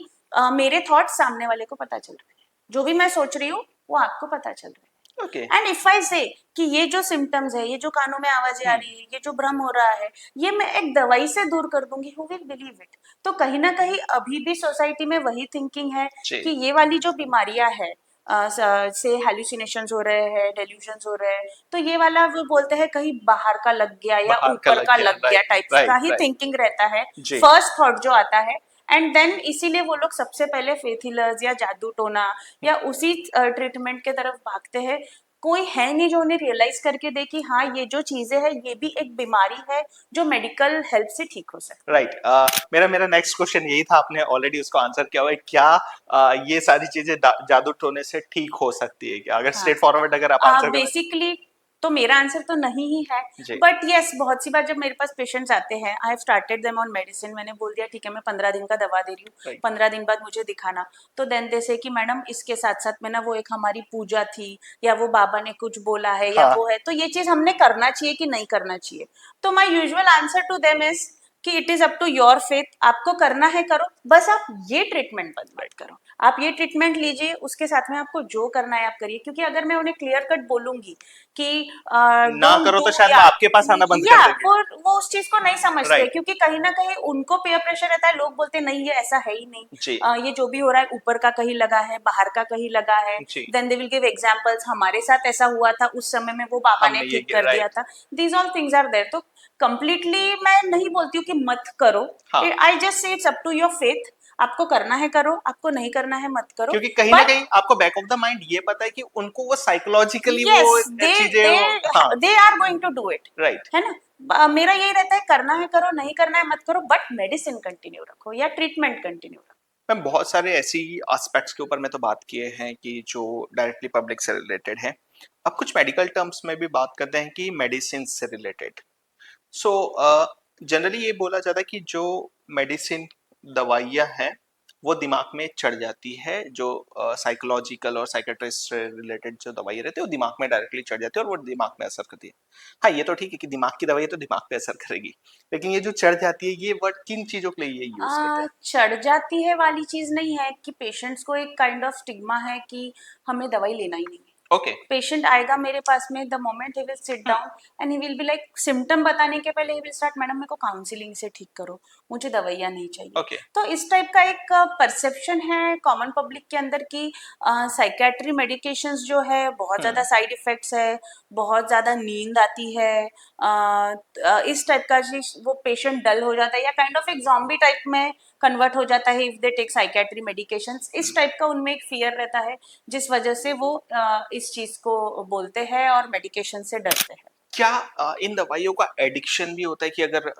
मेरे थॉट्स सामने वाले को पता चल रहे हैं, जो भी मैं सोच रही हूँ वो आपको पता चल रहा है।
ओके
एंड इफ आई से कि ये जो सिम्टम्स है, ये जो कानों में आवाजें आ रही है, ये जो भ्रम हो रहा है, ये मैं एक दवाई से दूर कर दूंगी, हु विल बिलीव इट। तो कहीं ना कहीं अभी भी सोसाइटी में वही थिंकिंग है
जी
कि ये वाली जो बीमारियां है, से हेलुसिनेशंस हो रहे हैं, डेल्यूजन्स हो रहे हैं, तो ये वाला वो बोलते हैं कहीं बाहर का लग गया या
बाहर का
ऊपर
लग
का
गया
लग गया
राइट
टाइप्स का
राइट
ही
राइट
थिंकिंग रहता है।
जी
फर्स्ट थॉट जो आता है, एंड देन इसीलिए वो लोग सबसे पहले फेथ हीलर्स या जादू टोना या उसी ट्रीटमेंट के तरफ भागते हैं। कोई है नहीं जो उन्हें रियलाइज करके दे कि हाँ ये जो चीजें हैं ये भी एक बीमारी है जो मेडिकल हेल्प से ठीक हो सकती है।
राइट मेरा मेरा नेक्स्ट क्वेश्चन यही था, आपने ऑलरेडी उसको आंसर किया हुआ है। क्या ये सारी चीजें जादू टोने से ठीक हो सकती है क्या? अगर
हाँ,
स्ट्रेट फॉरवर्ड अगर आप आंसर करना।
बेसिकली तो मेरा आंसर तो नहीं ही है,
जी
बट यस बहुत सी बार जब मेरे पास पेशेंट्स आते हैं, I have started them on medicine, मैंने बोल दिया ठीक है मैं 15 दिन का दवा दे रही हूँ,
राइट
15 दिन बाद मुझे दिखाना। तो देन दे से कि मैडम इसके साथ साथ में ना वो एक हमारी पूजा थी या वो बाबा ने कुछ बोला है या
हाँ
वो है, तो ये चीज हमने करना चाहिए कि नहीं करना चाहिए। तो my usual answer to them is कि it is up to your faith, आपको करना है करो, बस आप ये ट्रीटमेंट बंद मत करो, आप ये ट्रीटमेंट लीजिए, उसके साथ में आपको जो करना है आप करिए। क्योंकि अगर मैं उन्हें क्लियर कट बोलूंगी कि
ना
डोंट
करो
डू
तो शायद वो आपके पास आना बंद कर
या
देंगे।
वो उस चीज को नहीं समझते,
राइट
क्योंकि कहीं ना कहीं उनको पेयर प्रेशर रहता है, लोग बोलते हैं नहीं ये ऐसा है ही नहीं,
जी
ये जो भी हो रहा है ऊपर का कहीं लगा है, बाहर का कहीं लगा है।
जी
then they will give examples, हमारे साथ ऐसा हुआ था उस समय में, वो बाबा ने
हमने ये
ठीक
किया
कर दिया
राइट
था। These all things are there. तो कंप्लीटली मैं नहीं बोलती हूँ कि मत करो,
हाँ
I just say it's up to your faith, आपको करना है करो, आपको नहीं करना है मत करो।
क्योंकि कहीं ना
बट
कहीं आपको बैक ऑफ द माइंड ये पता है कि उनको वो साइकोलॉजिकली वो
यस, दे
चीजें
दे
हाँ
they are going to do it,
right.
है ना। मेरा यही रहता है करना है करो, नहीं करना है मत करो, बट मेडिसिन कंटिन्यू रखो या ट्रीटमेंट कंटिन्यू रखो।
मैम बहुत सारे ऐसी एस्पेक्ट्स के ऊपर मैं तो बात किए हैं कि जो डायरेक्टली पब्लिक से रिलेटेड है। अब कुछ मेडिकल टर्म्स में भी बात करते हैं कि मेडिसिन से रिलेटेड। सो जनरली ये बोला जाता है कि जो मेडिसिन दवाइयाँ हैं वो दिमाग में चढ़ जाती है, जो साइकोलॉजिकल और साइकेट्रिस्ट से रिलेटेड जो दवाइयाँ रहती है वो दिमाग में डायरेक्टली चढ़ जाती है और वो दिमाग में असर करती है। हाँ ये तो ठीक है कि दिमाग की दवाई है तो दिमाग पे असर करेगी, लेकिन ये जो चढ़ जाती है ये वर्ड किन चीजों के लिए ये यूज करते हैं?
चढ़ जाती है वाली चीज नहीं है कि पेशेंट्स को एक काइंड ऑफ स्टिग्मा है कि हमें दवाई लेना ही नहीं है।
ओके
पेशेंट आएगा मेरे पास में, the moment he will sit down and he will be like, symptom बताने के पहले ही विल स्टार्ट, मैडम मेरे को काउंसलिंग से ठीक करो, मुझे दवाइयाँ नहीं चाहिए।
ओके
तो इस टाइप का एक परसेप्शन है कॉमन पब्लिक के अंदर की साइकेट्री मेडिकेशंस जो है बहुत ज्यादा साइड इफेक्ट्स है, बहुत ज्यादा नींद आती है, इस टाइप का चीज, वो पेशेंट डल हो जाता है या काइंड ऑफ एक जॉम्बी टाइप में कन्वर्ट हो जाता है if they take psychiatry medications. इस टाइप का उनमें एक फियर रहता है जिस वजह से वो इस चीज को बोलते हैं और मेडिकेशन से डरते हैं।
क्या इन दवाइयों का एडिक्शन भी होता है कि अगर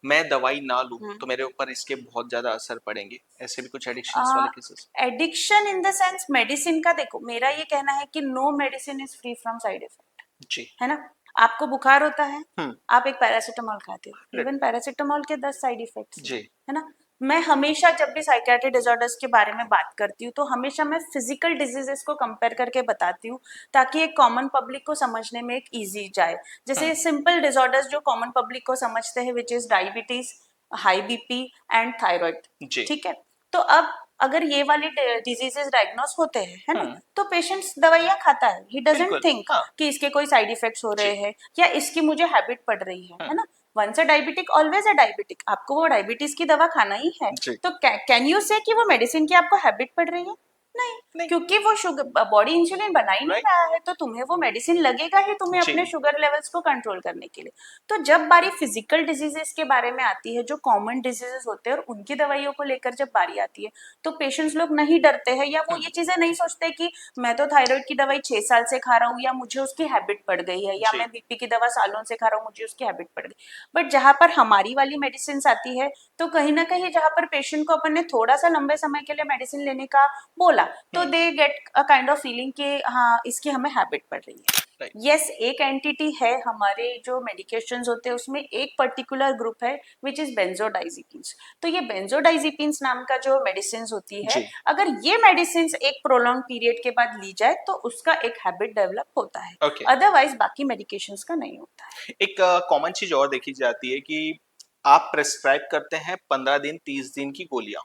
मैं दवाई ना लूं तो मेरे ऊपर इसके बहुत ज्यादा असर पड़ेंगे, ऐसे भी कुछ एडिक्शंस वाले cases?
Addiction in the sense medicine का, देखो मेरा ये कहना है कि no medicine is free from side effect,
जी
है ना। आपको बुखार होता है,
हम्म
आप एक पैरासिटामोल खाते हो,
right,
इवन पैरासिटामोल के 10 साइड इफेक्ट्स
जी
है ना। मैं हमेशा जब भी साइकेट्री डिसऑर्डर्स के बारे में बात करती हूँ तो हमेशा मैं फिजिकल डिजीजेस को कंपेयर करके बताती हूँ ताकि एक कॉमन पब्लिक को समझने में एक इजी जाए। जैसे सिंपल डिसऑर्डर्स जो कॉमन पब्लिक को समझते हैं, which is diabetes, high BP and thyroid,
जी
ठीक है। तो अब अगर ये वाले डिजीजेस डायग्नोस होते हैं, है ना,
हम्म
तो पेशेंट्स दवाइयाँ खाता है, ही डजंट
बिल्कुल
थिंक
हाँ
कि इसके कोई साइड इफेक्ट्स हो रहे
जी
हैं या इसकी मुझे हैबिट पड़ रही है ना। Once a diabetic always a diabetic, आपको वो डायबिटीज की दवा खाना ही है।
जी
तो कैन यू से कि वो मेडिसिन की आपको हैबिट पड़ रही है? नहीं,
नहीं।
क्योंकि वो शुगर बॉडी इंसुलिन बना ही नहीं
राइट।
रहा है, तो तुम्हें वो मेडिसिन लगेगा ही तुम्हें
जी।
अपने शुगर लेवल्स को कंट्रोल करने के लिए। तो जब बारी फिजिकल डिजीजेस के बारे में आती है, जो कॉमन डिजीजेस होते हैं और उनकी दवाइयों को लेकर जब बारी आती है, तो पेशेंट्स लोग नहीं डरते हैं, या वो ये चीजें नहीं सोचते कि मैं तो थायराइड की दवाई 6 साल से खा रहा हूँ, या मुझे उसकी हैबिट पड़ गई है, या
जी।
मैं बीपी की दवा सालों से खा रहा हूँ, मुझे उसकी हैबिट पड़ गई। बट जहां पर हमारी वाली मेडिसिन आती है, तो कहीं ना कहीं जहां पर पेशेंट को अपन ने थोड़ा सा लंबे समय के लिए मेडिसिन लेने का बोला, तो they get a kind of feeling कि हाँ, इसकी हमें हैबिट पड़ रही है।
राइट।
यस, एक एंटिटी है हमारे जो मेडिकेशंस होते हैं उसमें एक पर्टिकुलर ग्रुप है विच इज बेंजोडाइजिपिन्स। तो ये बेंजोडाइजिपिन्स नाम का जो मेडिसिन होती है,
जी।
अगर ये मेडिसिन एक प्रोलॉन्ग पीरियड के बाद ली जाए तो उसका एक हैबिट डेवलप होता है,
ओके।
अदरवाइज बाकी मेडिकेशंस का नहीं होता है।
एक कॉमन चीज और देखी जाती है कि आप प्रेस्क्राइब करते हैं 15 दिन 30 दिन की गोलियां,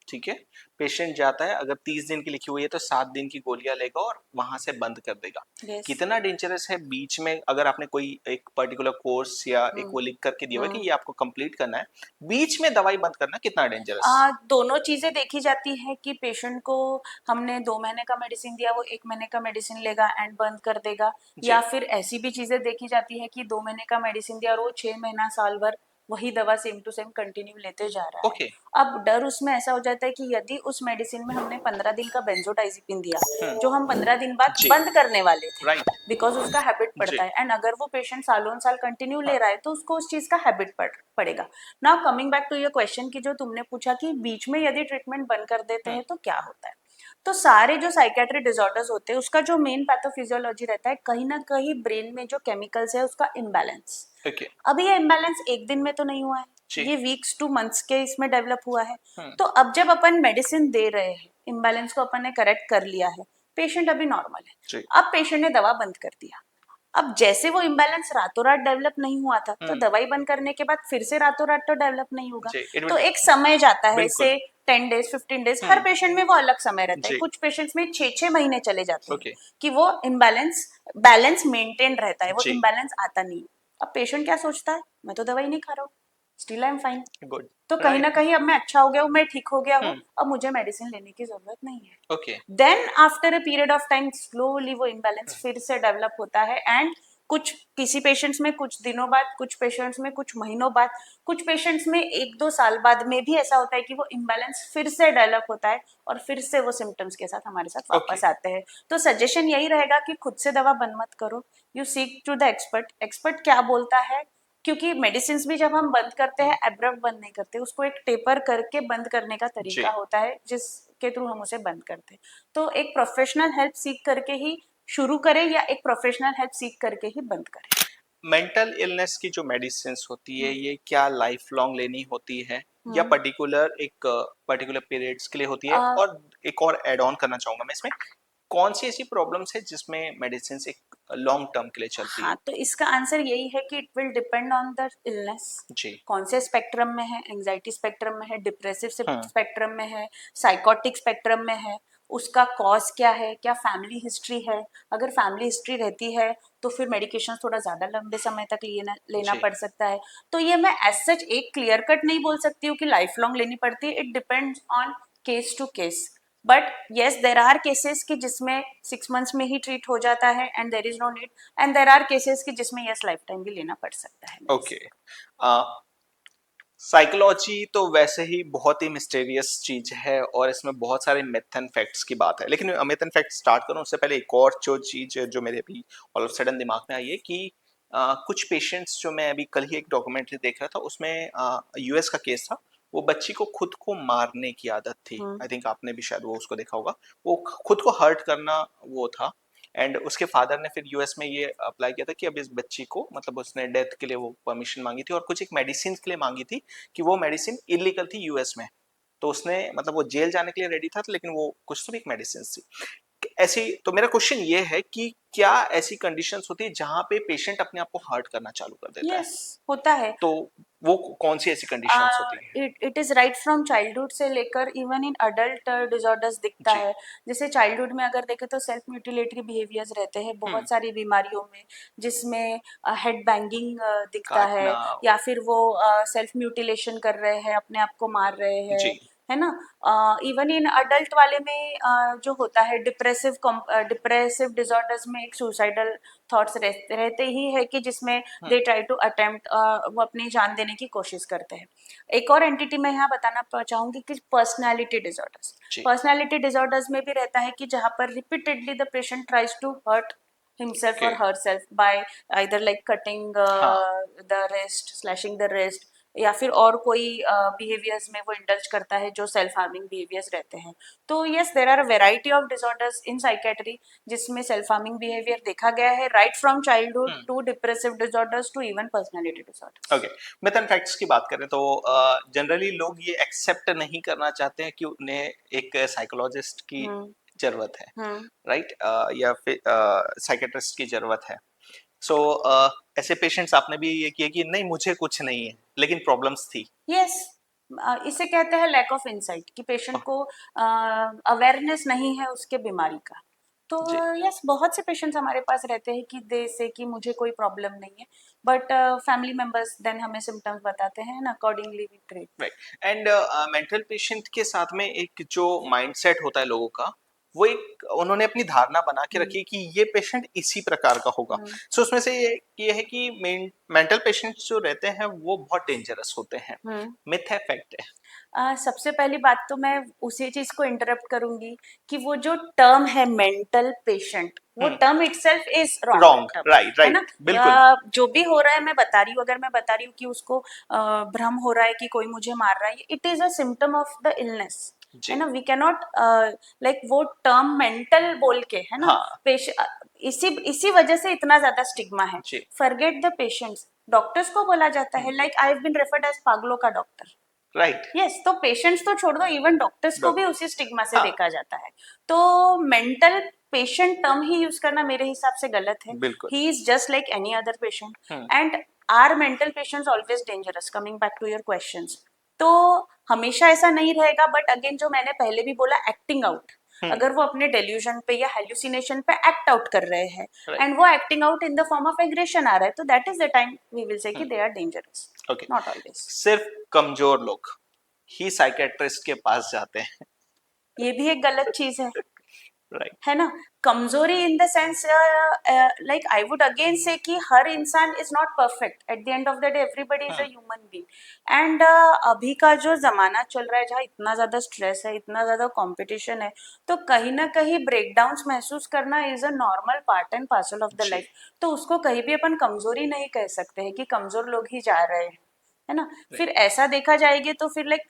ठीक है। पेशेंट जाता है, अगर 30 दिन की लिखी हुई है तो 7 दिन की गोलियां लेगा और वहां से बंद कर देगा।
यस।
कितना डेंजरस है बीच में, अगर आपने कोई एक पर्टिकुलर कोर्स या एक वो लिख करके दिया हुआ है कि ये आपको कंप्लीट करना है, बीच में दवाई बंद करना कितना डेंजरस?
दोनों चीजें देखी जाती है कि पेशेंट को हमने 2 महीने का मेडिसिन दिया, वो 1 महीने का मेडिसिन लेगा एंड बंद कर देगा,
जी।
या फिर ऐसी भी चीजें देखी जाती है कि 2 महीने का मेडिसिन दिया और वो 6 महीना साल भर वही दवा सेम टू सेम कंटिन्यू लेते जा रहा है।
ओके।
अब डर उसमें ऐसा हो जाता है कि यदि उस मेडिसिन में हमने 15 दिन का बेंजोडाइजिपिन दिया, जो हम 15 दिन बाद
जी।
बंद करने वाले थे,
राइट।
बिकॉज उसका हैबिट
जी।
पड़ता है, एंड अगर वो पेशेंट सालों साल कंटिन्यू ले
हाँ।
रहा है तो उसको उस चीज का हैबिट पड़ेगा। Now coming back to your question की जो तुमने पूछा कि बीच में यदि ट्रीटमेंट बंद कर देते हैं तो क्या होता है, तो सारे जो साइकेट्रिक डिसऑर्डर्स होते हैं उसका जो मेन पैथोफिजियोलॉजी रहता है, कहीं ना कहीं ब्रेन में जो केमिकल्स है उसका इम्बैलेंस।
ओके।
अभी ये इम्बैलेंस एक दिन में तो नहीं हुआ है,
जी।
ये वीक्स टू मंथ्स के इसमें डेवलप हुआ है।
हम्म।
तो अब जब अपन मेडिसिन दे रहे हैं, इम्बैलेंस को अपन ने करेक्ट कर लिया है, पेशेंट अभी नॉर्मल है,
जी।
अब पेशेंट ने दवा बंद कर दिया। अब जैसे वो इम्बैलेंस रातों रात डेवलप नहीं हुआ था, तो दवाई बंद करने के बाद फिर से रातों रात तो डेवलप नहीं होगा।
जी। इट
तो
विल।
एक समय जाता है,
बिल्कुल।
से 10 डेज 15 डेज, हर
हम्म।
पेशेंट में वो अलग समय रहता है।
जी।
कुछ पेशेंट्स में 6 6 महीने चले जाते हैं
ओके।
कि वो इम्बैलेंस बैलेंस मेंटेन रहता है, वो
जी।
इम्बैलेंस आता नहीं। अब पेशेंट क्या सोचता है, मैं तो दवाई नहीं खा रहा हूँ, still I am fine,
good.
तो कहीं ना
राइट।
कहीं अब मैं अच्छा हो गया हूँ, मैं ठीक हो गया हूँ,
हम्म।
अब मुझे मेडिसिन लेने की जरूरत नहीं है।
Okay.
Then after a period of time slowly वो इम्बैलेंस फिर से डेवलप होता है, एंड कुछ किसी पेशेंट्स में कुछ दिनों बाद, कुछ पेशेंट्स में कुछ महीनों बाद, कुछ पेशेंट्स में 1 2 साल बाद में भी ऐसा होता है कि वो इम्बैलेंस फिर से डेवलप होता है और फिर से वो सिम्टम्स के साथ हमारे साथ
ओके।
वापस आते हैं। तो सजेशन यही रहेगा कि खुद से दवा बंद मत करो, you seek to the expert. Expert क्या बोलता है, क्योंकि मेडिसिन भी जब हम बंद करते हैं एब्रप्ट बंद नहीं करते, उसको एक टेपर करके बंद करने का
जी।
तरीका होता है जिसके थ्रू हम उसे बंद करते हैं। तो एक प्रोफेशनल हेल्प सीख करके ही शुरू करें, या एक प्रोफेशनल हेल्प सीख करके ही बंद करें।
मेंटल इलनेस की जो मेडिसिन होती है, ये क्या लाइफ लॉन्ग लेनी होती है या
हम्म।
पर्टिकुलर एक पर्टिकुलर पीरियड्स के लिए होती है?
अ,
और एक और ऐड ऑन करना चाहूंगा मैं इसमें, कौन सी ऐसी प्रॉब्लम्स है जिसमें मेडिसिन एक लॉन्ग टर्म के लिए चलती है?
हाँ, तो इसका आंसर यही है कि it will depend on the illness,
जी।
कौन से स्पेक्ट्रम में है, एंजाइटी स्पेक्ट्रम में है, डिप्रेसिव
हम्म।
स्पेक्ट्रम में है, साइकोटिक स्पेक्ट्रम में है, उसका कॉज क्या है, क्या फैमिली हिस्ट्री है। अगर फैमिली हिस्ट्री रहती है तो फिर मेडिकेशन थोड़ा ज्यादा लंबे समय तक लेना
जी।
पड़ सकता है। तो ये मैं एज सच एक क्लियर कट नहीं बोल सकती हूँ कि लाइफ लॉन्ग लेनी पड़ती है, it depends on case to case. But yes, there are cases की जिसमें 6 मंथ्स में ही ट्रीट हो जाता है and there is no need, and there are cases की जिसमें यस लाइफ टाइम भी लेना पड़ सकता है
ओके।
medicine।
साइकोलॉजी तो वैसे ही बहुत ही मिस्टीरियस चीज है और इसमें बहुत सारे मिथ एंड फैक्ट्स की बात है, लेकिन मिथ एंड फैक्ट स्टार्ट करूं उससे पहले एक और जो चीज जो मेरे अभी ऑल ऑफ सडन दिमाग में आई है कि कुछ पेशेंट्स, जो मैं अभी कल ही एक डॉक्यूमेंट्री देख रहा था, उसमें यूएस का केस था। वो बच्ची को खुद को मारने की आदत थी,
हम्म।
आई थिंक आपने भी शायद वो उसको देखा होगा। वो खुद को हर्ट करना वो था। एंड उसके फादर ने फिर यूएस में ये अप्लाई किया था कि अब इस बच्ची को, मतलब उसने डेथ के लिए वो परमिशन मांगी थी और कुछ एक मेडिसिन के लिए मांगी थी कि वो मेडिसिन इलीगल थी यूएस में। तो उसने, मतलब वो जेल जाने के लिए रेडी था, लेकिन वो कुछ तो भी एक मेडिसिन थी ऐसी। तो मेरा क्वेश्चन ये है कि क्या ऐसी कंडीशंस होती है जहां पे पेशेंट अपने आप को हर्ट करना चालू कर देता है?
यस, होता है।
तो वो कौन सी ऐसी कंडीशंस होती है?
It is right from childhood से लेकर इवन इन अडल्ट डिसऑर्डर्स दिखता
जी।
है। जैसे चाइल्डहुड में अगर देखें तो सेल्फ म्यूटिलेटरी बिहेवियर्स रहते हैं बहुत सारी बीमारियों में, जिसमें हेड बैंगिंग दिखता है,
काटना।
या फिर वो सेल्फ म्यूटिलेशन कर रहे हैं, अपने आप को मार रहे हैं,
जी।
है ना। इवन इन अडल्ट वाले में जो होता है डिप्रेसिव डिसऑर्डर्स में एक सुसाइडल थॉट्स रहते ही है कि जिसमें दे ट्राई टू अटेम्प्ट, वो अपनी जान देने की कोशिश करते हैं। एक और एंटिटी मैं यहाँ बताना चाहूंगी कि पर्सनैलिटी डिसऑर्डर्स।
जी
पर्सनैलिटी डिसऑर्डर्स में भी रहता है कि जहाँ पर repeatedly the patient tries to hurt himself or
okay
herself by either like cutting
हाँ
the wrist, slashing the wrist, या फिर और कोई बिहेवियर्स में वो इंडल्ज करता है जो सेल्फ हार्मिंग बिहेवियर्स रहते हैं। तो yes, there are a variety of disorders in psychiatry जिसमें सेल्फ हार्मिंग बिहेवियर देखा गया है, right from childhood to depressive disorders to even personality disorders.
Okay. Myth and facts की बात करें तो जनरली लोग ये एक्सेप्ट नहीं करना चाहते हैं कि उन्हें एक साइकोलॉजिस्ट की
हम्म
जरूरत है,
हम्म
राइट, या फिर साइकेट्रिस्ट की जरूरत है। सो ऐसे पेशेंट्स आपने भी ये किया कि नहीं मुझे कुछ नहीं है लेकिन प्रॉब्लम्स थी।
यस, इसे कहते हैं लैक ऑफ इंसाइट कि पेशेंट
ओह,
को अवेयरनेस नहीं है उसके बीमारी का। तो
जी
यस, बहुत से पेशेंट्स हमारे पास रहते हैं कि दे से कि मुझे कोई प्रॉब्लम नहीं है, बट फैमिली मेंबर्स देन हमें सिम्टम्स बताते हैं, and accordingly we treat.
Right. And mental patient के साथ में एक जो माइंडसेट होता है लोगों का, वो एक उन्होंने अपनी धारणा बना के रखी है कि ये पेशेंट इसी प्रकार का होगा।
हम्म
सो उसमें से ये है कि मेंटल पेशेंट्स जो रहते हैं वो बहुत डेंजरस होते हैं।
हम्म
मिथ है फैक्ट है?
सबसे पहली बात तो मैं उसी चीज को इंटरप्ट करूंगी कि वो जो टर्म है मेंटल पेशेंट, वो term itself is wrong
wrong,
term,
right
है
राइट,
ना।
बिल्कुल।
जो भी हो रहा है मैं बता रही हूँ, अगर मैं बता रही हूँ कि उसको भ्रम हो रहा है कि कोई मुझे मार रहा है, it is a symptom of the illness, है
जी
ना। वी कैनॉट लाइक वो टर्म मेंटल बोल के, है ना।
हाँ
इसी इसी वजह से इतना ज्यादा स्टिग्मा है।
जी
फॉरगेट द पेशेंट्स, डॉक्टर्स को बोला जाता है like I have been referred as पागलों का डॉक्टर।
राइट।
यस, तो पेशेंट्स तो छोड़ दो, इवन डॉक्टर्स को भी उसी स्टिग्मा से
हाँ
देखा जाता है। तो मेंटल पेशेंट टर्म ही यूज करना मेरे हिसाब से गलत है।
बिल्कुल।
He is just like any other patient,
hmm
and are mental patients always dangerous. Coming back to your questions, तो हमेशा ऐसा नहीं रहेगा, बट अगेन जो मैंने पहले भी बोला, एक्टिंग आउट,
हम्म
अगर वो अपने डेल्यूजन पे या हेल्यूसिनेशन पे एक्ट आउट कर रहे हैं,
राइट।
एंड वो acting out in the form of aggression आ रहा है, तो that is the time we will say कि they are dangerous.
Okay.
Not always.
सिर्फ कमजोर लोग ही साइकेट्रिस्ट के पास जाते हैं।
ये भी एक गलत चीज
राइट।
है ना। कमजोरी इन the sense, like I would again से कि हर इंसान is not perfect, eight the end of the day everybody is a human being, and अभी का जो जमाना चल रहा है जहाँ इतना ज्यादा स्ट्रेस है, इतना ज्यादा कंपटीशन है, तो कहीं ना कहीं ब्रेकडाउन्स महसूस करना is a normal part and parcel of the
जी
लाइफ। तो उसको कहीं भी अपन कमजोरी नहीं कह सकते हैं कि कमजोर लोग ही जा रहे हैं, है ना। फिर ऐसा देखा जाएगी तो फिर लाइक,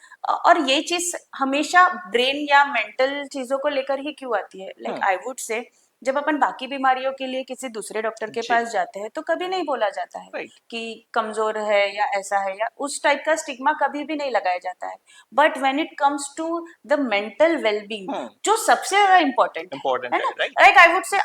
और ये चीज हमेशा ब्रेन या मेंटल चीजों को लेकर ही क्यों आती है, लाइक आई वुड से जब अपन बाकी बीमारियों के लिए किसी दूसरे डॉक्टर के
जी
पास जाते हैं तो कभी नहीं बोला जाता है
राइट।
कि कमजोर है या ऐसा है, या उस टाइप का स्टिग्मा कभी भी नहीं लगाया जाता है। But when it comes to the mental wellbeing, जो सबसे ज्यादा इम्पोर्टेंट है
इम्पोर्टेंट है,
ना।
राइट।
लाइक आई वुड से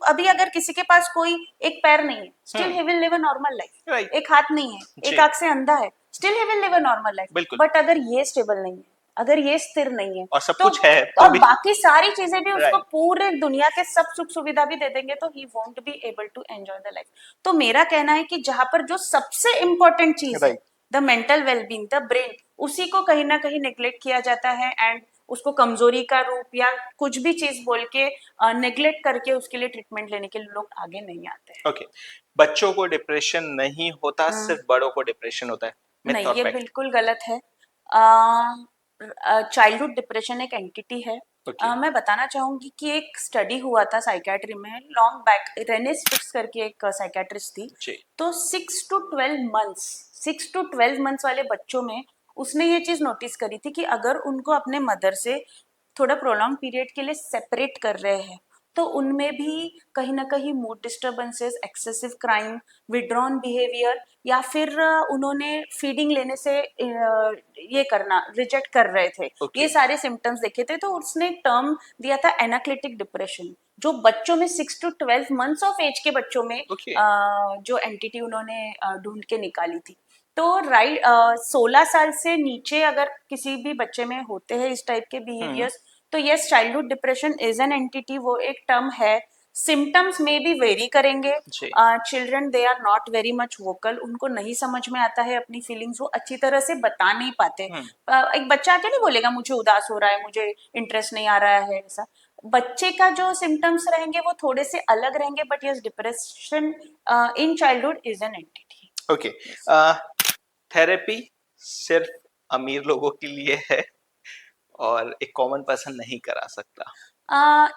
अभी अगर किसी के पास कोई एक पैर नहीं है, still he will live a normal life.
Right.
एक हाथ नहीं है,
जी
एक आंख से अंधा है, still he will live a normal life.
बिल्कुल।
बट अगर ये स्टेबल नहीं है, अगर ये स्थिर नहीं है,
और सब
तो
कुछ है तो
और
भी
बाकी सारी चीजें भी उसको
राइट।
पूरे दुनिया के सब सुख सुविधा भी दे देंगे, तो he won't be able to enjoy the life. तो मेरा कहना है कि जहां पर जो सबसे इंपॉर्टेंट चीज है,
right.
The mental wellbeing, the brain, उसी को कहीं ना कहीं नेग्लेक्ट किया जाता है, एंड उसको कमजोरी का रूप या कुछ भी चीज बोल के नेग्लेक्ट करके उसके लिए ट्रीटमेंट लेने के लिए लोग आगे नहीं आते हैं।
ओके। बच्चों को डिप्रेशन नहीं होता,
हम्म
सिर्फ बड़ों को डिप्रेशन होता है। मिथ
नहीं,
और
ये
फैक्ट?
बिल्कुल गलत है। चाइल्डहुड डिप्रेशन एक एंटिटी है।
ओके
मैं बताना चाहूंगी कि एक स्टडी हुआ था साइकेट्री में लॉन्ग बैक, रेने स्पिक्स करके एक साइकेट्रिस्ट थी।
जी
तो 6 to 12 मंथ्स वाले बच्चों में उसने ये चीज नोटिस करी थी कि अगर उनको अपने मदर से थोड़ा प्रोलॉन्ग पीरियड के लिए सेपरेट कर रहे हैं, तो उनमें भी कहीं ना कहीं mood disturbances, excessive crime, withdrawn behaviour, या फिर उन्होंने फीडिंग लेने से ये करना रिजेक्ट कर रहे थे,
ओके
ये सारे सिम्टम्स देखे थे। तो उसने एक टर्म दिया था एनाक्लिटिक डिप्रेशन, जो बच्चों में 6 to 12 मंथ्स ऑफ एज के बच्चों में
ओके
जो एंटिटी उन्होंने ढूंढ के निकाली थी। तो राइट, 16 साल से नीचे अगर किसी भी बच्चे में होते हैं इस टाइप के बिहेवियर्स, तो yes, childhood depression is an entity, वो एक टर्म है सिम्टम्स में भी वेरी करेंगे।
जी।
Children they are not very much vocal, उनको नहीं समझ में आता है अपनी फीलिंग्स, वो अच्छी तरह से बता नहीं पाते।
हम्म।
एक बच्चा आके नहीं बोलेगा मुझे उदास हो रहा है, मुझे इंटरेस्ट नहीं आ रहा है, ऐसा। बच्चे का जो सिम्टम्स रहेंगे वो थोड़े से अलग रहेंगे, but yes, depression in childhood is an entity.
Okay. Therapy सिर्फ अमीर लोगों के लिए है और एक कॉमन पर्सन नहीं करा सकता।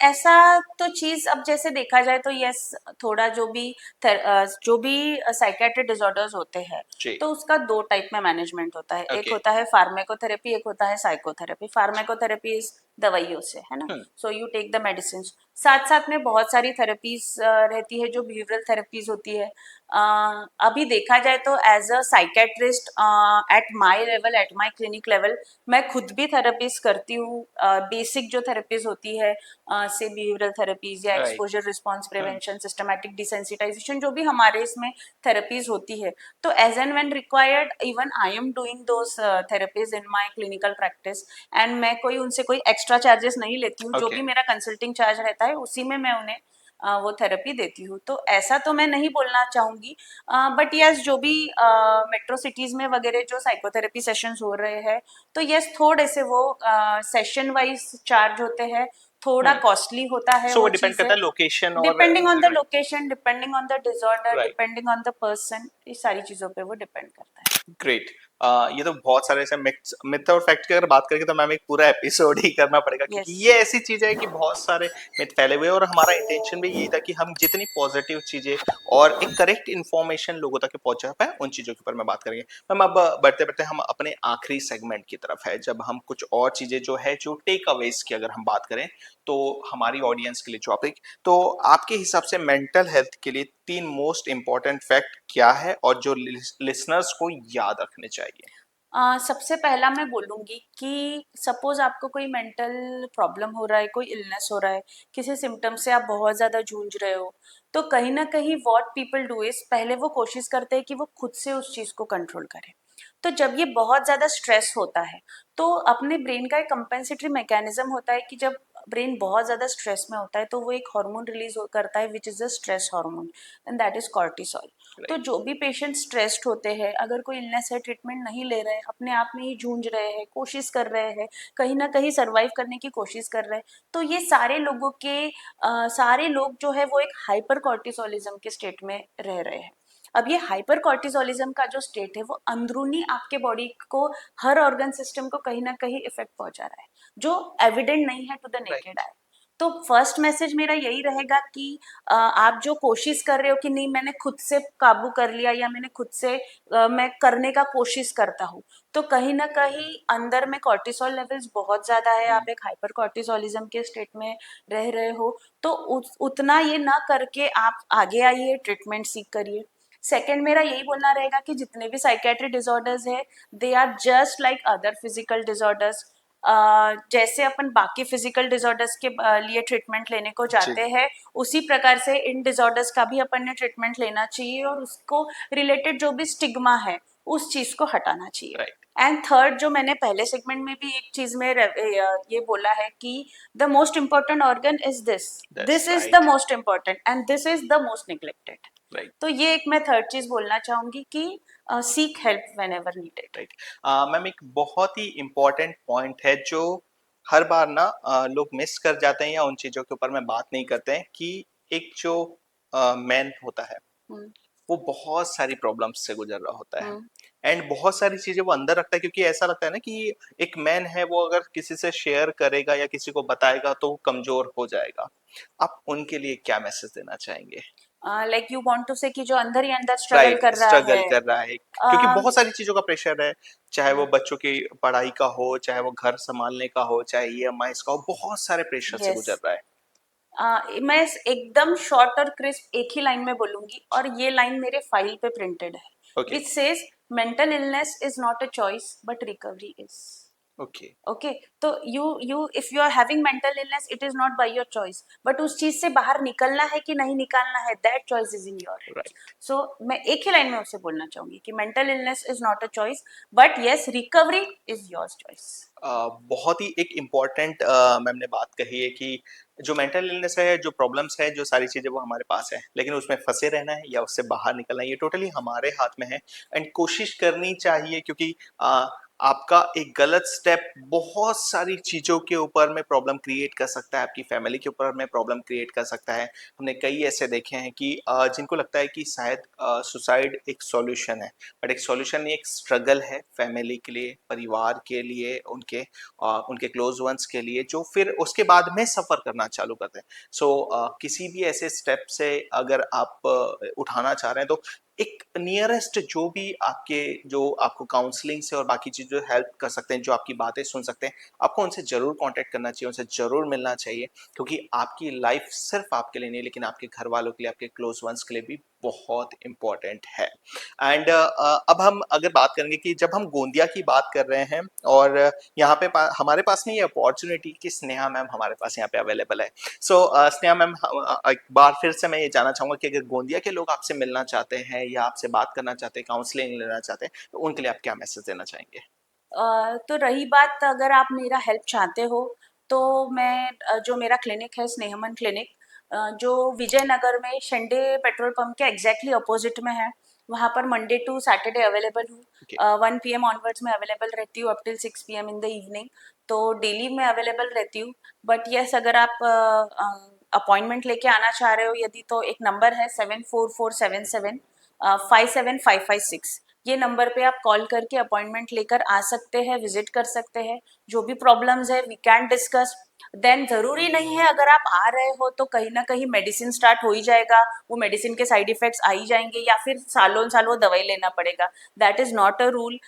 ऐसा तो चीज, अब जैसे देखा जाए तो यस, थोड़ा जो भी साइकेट्रिक डिसऑर्डर्स होते हैं,
जी।
तो उसका दो टाइप में मैनेजमेंट होता है। एक
ओके।
होता है फार्मेकोथेरेपी, एक होता है साइकोथेरेपी। फार्मेकोथेरेपी इज दवाइयों से, है ना,
hmm.
So you take the medicine. साथ साथ में बहुत सारी थेरेपीज रहती है, जो बिहेवियरल थेरेपीज होती है। अभी देखा जाए तो as a psychiatrist, at my level, at my clinic level, मैं खुद भी थेरेपीज करती हूँ। बेसिक जो थेरेपीज होती है, से बिहेवियरल थेरेपीज या
right.
Exposure response
hmm.
Prevention, systematic desensitisation, जो भी हमारे इसमें थेरेपीज होती है, तो as and when required, even I am doing those therapies in my clinical practice. And मैं कोई उनसे कोई एक्स्ट्रा चार्जेस नहीं लेती हूँ, जो
ओके।
भी मेरा कंसल्टिंग चार्ज रहता है उसी में मैं उन्हें वो थेरेपी देती हूँ। तो ऐसा तो मैं नहीं बोलना चाहूंगी, बट यस, जो भी मेट्रो सिटीज में वगैरह जो साइकोथेरेपी सेशंस हो रहे हैं, तो यस, थोड़े से वो सेशन वाइज चार्ज होते हैं, थोड़ा
हम्म।
कॉस्टली होता है
सो वो
वो
डिपेंड
चीजें,
करता है लोकेशन और
depending on the
right.
Location, depending on the disorder,
right.
Depending on the person, ये सारी चीजों पे वो डिपेंड करता है।
ग्रेट। ये तो बहुत सारे ऐसे मिथ और फैक्ट की अगर बात करें तो मैम एक पूरा एपिसोड ही करना पड़ेगा, क्योंकि
यस।
ये ऐसी चीज है कि बहुत सारे मिथ फैले हुए हैं और हमारा इंटेंशन भी यही था कि हम जितनी पॉजिटिव चीजें और एक करेक्ट इन्फॉर्मेशन लोगों तक पहुंचा पाए, उन चीजों के ऊपर मैं बात करेंगे। मैम अब बढ़ते बढ़ते हम अपने आखिरी सेगमेंट की तरफ है, जब हम कुछ और चीजें जो है, जो टेक अवेज की अगर हम बात करें तो हमारी ऑडियंस के लिए टॉपिक, तो आपके हिसाब से मेंटल हेल्थ के लिए 3 मोस्ट इंपॉर्टेंट फैक्ट क्या है और जो लिसनर्स को याद रखने चाहिए?
सबसे पहला मैं बोलूँगी कि सपोज़ आपको कोई मेंटल प्रॉब्लम हो रहा है, कोई इलनेस हो रहा है, किसी सिम्पटम से आप बहुत ज़्यादा जूझ रहे हो, तो कहीं न कहीं व्हाट पीपल डू इज़, पहले वो कोशिश करते हैं कि वो खुद से उस चीज़ को कंट्रोल करें। तो जब ये बहुत ज़्यादा स्ट्रेस होता है, तो अपने ब्रेन का एक कंपेंसेटरी मैकेनिज़्म होता है कि जब ब्रेन बहुत ज़्यादा स्ट्रेस में होता है, तो वो एक हार्मोन रिलीज़ करता है, which is a stress hormone, and that is cortisol. तो
राइट।
जो भी पेशेंट स्ट्रेस्ड होते हैं, अगर कोई इलनेस है, ट्रीटमेंट नहीं ले रहे हैं, अपने आप में ही जूझ रहे हैं, कोशिश कर रहे हैं, कहीं ना कहीं सरवाइव करने की कोशिश कर रहे हैं, तो ये सारे लोग जो है वो एक हाइपर कॉर्टिसोलिज्म के स्टेट में रह रहे हैं। अब ये हाइपर कॉर्टिसोलिज्म का जो स्टेट है, वो अंदरूनी आपके बॉडी को, हर ऑर्गन सिस्टम को कहीं ना कहीं इफेक्ट पहुंचा रहा है, जो एविडेंट नहीं है टू द नेकेड
राइट।
आई। तो फर्स्ट मैसेज मेरा यही रहेगा कि आप जो कोशिश कर रहे हो कि नहीं, मैंने खुद से काबू कर लिया, या मैंने खुद से मैं करने का कोशिश करता हूँ, तो कहीं ना कहीं अंदर में कॉर्टिसोल लेवल्स बहुत ज्यादा है, आप एक हाइपर कॉर्टिसोलिज्म के स्टेट में रह रहे हो। तो उतना ये ना करके आप आगे आइए, ट्रीटमेंट सीख करिए। सेकेंड मेरा यही बोलना रहेगा कि जितने भी साइकेट्रिक डिसऑर्डर्स है, they are just like other physical disorders. जैसे अपन बाकी फिजिकल डिसऑर्डर्स के लिए ट्रीटमेंट लेने को
जी।
जाते हैं, उसी प्रकार से इन डिसऑर्डर्स का भी अपन ने ट्रीटमेंट लेना चाहिए, और उसको रिलेटेड जो भी स्टिग्मा है, उस चीज को हटाना चाहिए।
राइट।
एंड थर्ड, जो मैंने पहले सेगमेंट में भी एक चीज में ये बोला है कि the most important organ is this,
that's
this is the
right.
Most important, and this is the most neglected.
Right.
तो ये एक मैं थर्ड चीज बोलना चाहूंगी कि seek help when ever needed.
Right. Ma'am एक बहुत ही इम्पोर्टेंट पॉइंट है जो हर बार ना लोग मिस कर जाते हैं या उन चीजों के ऊपर में बात नहीं करते हैं, कि एक जो मैन होता है
हम्म।
वो बहुत सारी प्रॉब्लम्स से गुजर रहा होता है,
हम्म।
एंड बहुत सारी चीजें वो अंदर रखता है, क्योंकि ऐसा लगता है ना कि एक मैन है, वो अगर किसी से शेयर करेगा या किसी को बताएगा तो वो कमजोर हो जाएगा। आप उनके लिए क्या मैसेज देना चाहेंगे?
लाइक यू वांट टू से कि जो अंदर ही अंदर स्ट्रगल
राइट।
कर रहा
स्ट्रगल
है।
कर रहा है क्योंकि
uh,
बहुत सारी चीजों का प्रेशर है, चाहे वो बच्चों की पढ़ाई का हो, चाहे वो घर संभालने का हो, चाहे ईएमआई का हो, बहुत सारे प्रेशर से
यस।
गुजर रहा है।
मैं एकदम शॉर्ट और क्रिस्प एक ही लाइन में बोलूंगी, और ये लाइन मेरे फाइल पे प्रिंटेड है,
okay.
Which says mental illness is not a choice but recovery is.
Okay.
Okay तो you if you are having mental illness it is not by your choice, but उस चीज से बाहर निकलना है कि नहीं निकालना है, that choice is in your hands.
Right.
So मैं एक ही लाइन में उससे बोलना चाहूंगी कि mental illness is not a choice, but yes recovery is your choice.
बहुत ही एक इम्पॉर्टेंट मैम ने बात कही है कि जो मेंटल इलनेस है, जो प्रॉब्लम्स है, जो सारी चीज़ें वो हमारे पास है, लेकिन उसमें फंसे रहना है या उससे बाहर निकलना है ये टोटली हमारे हाथ में है। एंड कोशिश करनी चाहिए, क्योंकि आपका एक गलत स्टेप बहुत सारी चीज़ों के ऊपर में प्रॉब्लम क्रिएट कर सकता है, आपकी फैमिली के ऊपर में प्रॉब्लम क्रिएट कर सकता है। हमने कई ऐसे देखे हैं कि जिनको लगता है कि शायद सुसाइड एक सॉल्यूशन है, बट एक सॉल्यूशन नहीं, एक स्ट्रगल है फैमिली के लिए, परिवार के लिए, उनके क्लोज वंस के लिए, जो फिर उसके बाद में सफ़र करना चालू करते हैं। सो किसी भी ऐसे स्टेप से अगर आप उठाना चाह रहे हैं, तो एक नियरेस्ट जो आपको काउंसलिंग से और बाकी चीज़ों हेल्प कर सकते हैं, जो आपकी बातें सुन सकते हैं, आपको उनसे ज़रूर कांटेक्ट करना चाहिए, उनसे ज़रूर मिलना चाहिए, क्योंकि आपकी लाइफ सिर्फ आपके लिए नहीं, लेकिन आपके घर वालों के लिए, आपके क्लोज वंस के लिए भी बहुत इंपॉर्टेंट है। एंड अब हम अगर बात करेंगे कि जब हम गोंदिया की बात कर रहे हैं, और यहाँ पे हमारे पास में ये अपॉर्चुनिटी कि स्नेहा मैम हमारे पास यहाँ पे अवेलेबल है। सो स्नेहा मैम, एक बार फिर से मैं ये जानना चाहूंगा कि अगर गोंदिया के लोग आपसे मिलना चाहते हैं या आपसे बात करना चाहते हैं, काउंसलिंग लेना चाहते हैं, तो उनके लिए आप क्या मैसेज देना चाहेंगे?
तो रही बात, अगर आप मेरा हेल्प चाहते हो तो मैं जो मेरा क्लिनिक है स्नेहमन क्लिनिक, जो विजयनगर में शेंडे पेट्रोल पंप के एग्जैक्टली अपोजिट में है, वहाँ पर मंडे टू सैटरडे अवेलेबल हूँ.
ओके।
1 PM ऑनवर्ड्स में अवेलेबल रहती हूँ up till 6 PM in the evening. तो डेली मैं अवेलेबल रहती हूँ. बट यस अगर आप अपॉइंटमेंट लेके आना चाह रहे हो यदि, तो एक नंबर है 7447757556. ये नंबर पे आप कॉल करके अपॉइंटमेंट लेकर आ सकते हैं, विजिट कर सकते हैं. जो भी प्रॉब्लम्स है वी कैन डिस्कस. देन जरूरी नहीं है अगर आप आ रहे हो तो कहीं ना कहीं मेडिसिन स्टार्ट हो ही जाएगा, वो मेडिसिन के साइड इफेक्ट्स आ ही जाएंगे, या फिर सालों साल वो दवाई लेना पड़ेगा. That is not a rule.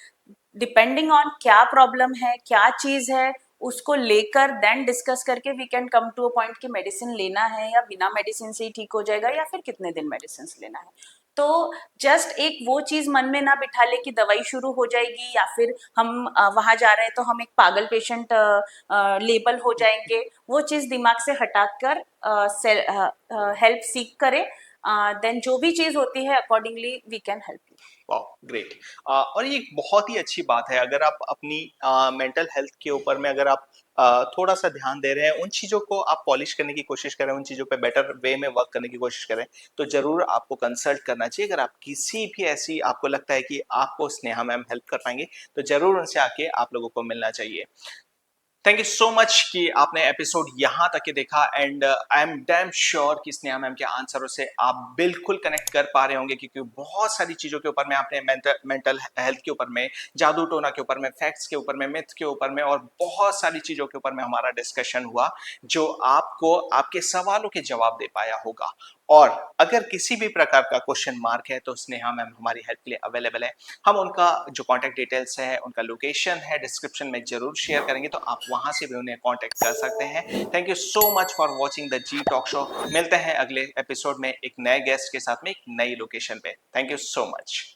Depending on क्या प्रॉब्लम है, क्या चीज है, उसको लेकर देन डिस्कस करके we can come to a point कि मेडिसिन लेना है या बिना मेडिसिन से ही ठीक हो जाएगा, या फिर कितने दिन मेडिसिन लेना है. तो जस्ट एक वो चीज मन में ना बिठा ले कि दवाई शुरू हो जाएगी, या फिर हम वहां जा रहे हैं तो हम एक पागल पेशेंट लेबल हो जाएंगे. वो चीज दिमाग से हटाकर हेल्प सीख करें. देन जो भी चीज होती है accordingly we can help you.
वाह, ग्रेट। और ये एक बहुत ही अच्छी बात है, अगर आप अपनी मेंटल हेल्थ के ऊपर में अगर आप थोड़ा सा ध्यान दे रहे हैं, उन चीज़ों को आप पॉलिश करने की कोशिश कर रहे हैं, उन चीज़ों पे बेटर वे में वर्क करने की कोशिश कर रहे हैं, तो ज़रूर आपको कंसल्ट करना चाहिए। अगर आप किसी भी ऐसी आपको लगता है कि आपको स्नेहा मैम हेल्प कर पाएंगे, तो ज़रूर उनसे आके आप लोगों को मिलना चाहिए। थैंक यू सो मच कि आपने एपिसोड यहाँ तक के देखा, and I am damn sure कि स्नेहा मैम के आंसरों से आप बिल्कुल कनेक्ट कर पा रहे होंगे, क्योंकि बहुत सारी चीज़ों के ऊपर में आपने मेंटल हेल्थ के ऊपर में, जादू टोना के ऊपर में, फैक्ट्स के ऊपर में, मिथ के ऊपर में, और बहुत सारी चीज़ों के ऊपर में हमारा डिस्कशन हुआ, जो आपको आपके सवालों के जवाब दे पाया होगा। और अगर किसी भी प्रकार का क्वेश्चन मार्क है, तो स्नेहा मैम हमारी हेल्प के लिए अवेलेबल है। हम उनका जो कॉन्टैक्ट डिटेल्स है, उनका लोकेशन है, डिस्क्रिप्शन में जरूर शेयर करेंगे, तो आप वहां से भी उन्हें कॉन्टैक्ट कर सकते हैं। Thank you so much for watching the G talk show. मिलते हैं अगले एपिसोड में एक नए गेस्ट के साथ में, एक नई लोकेशन पे। Thank you so much.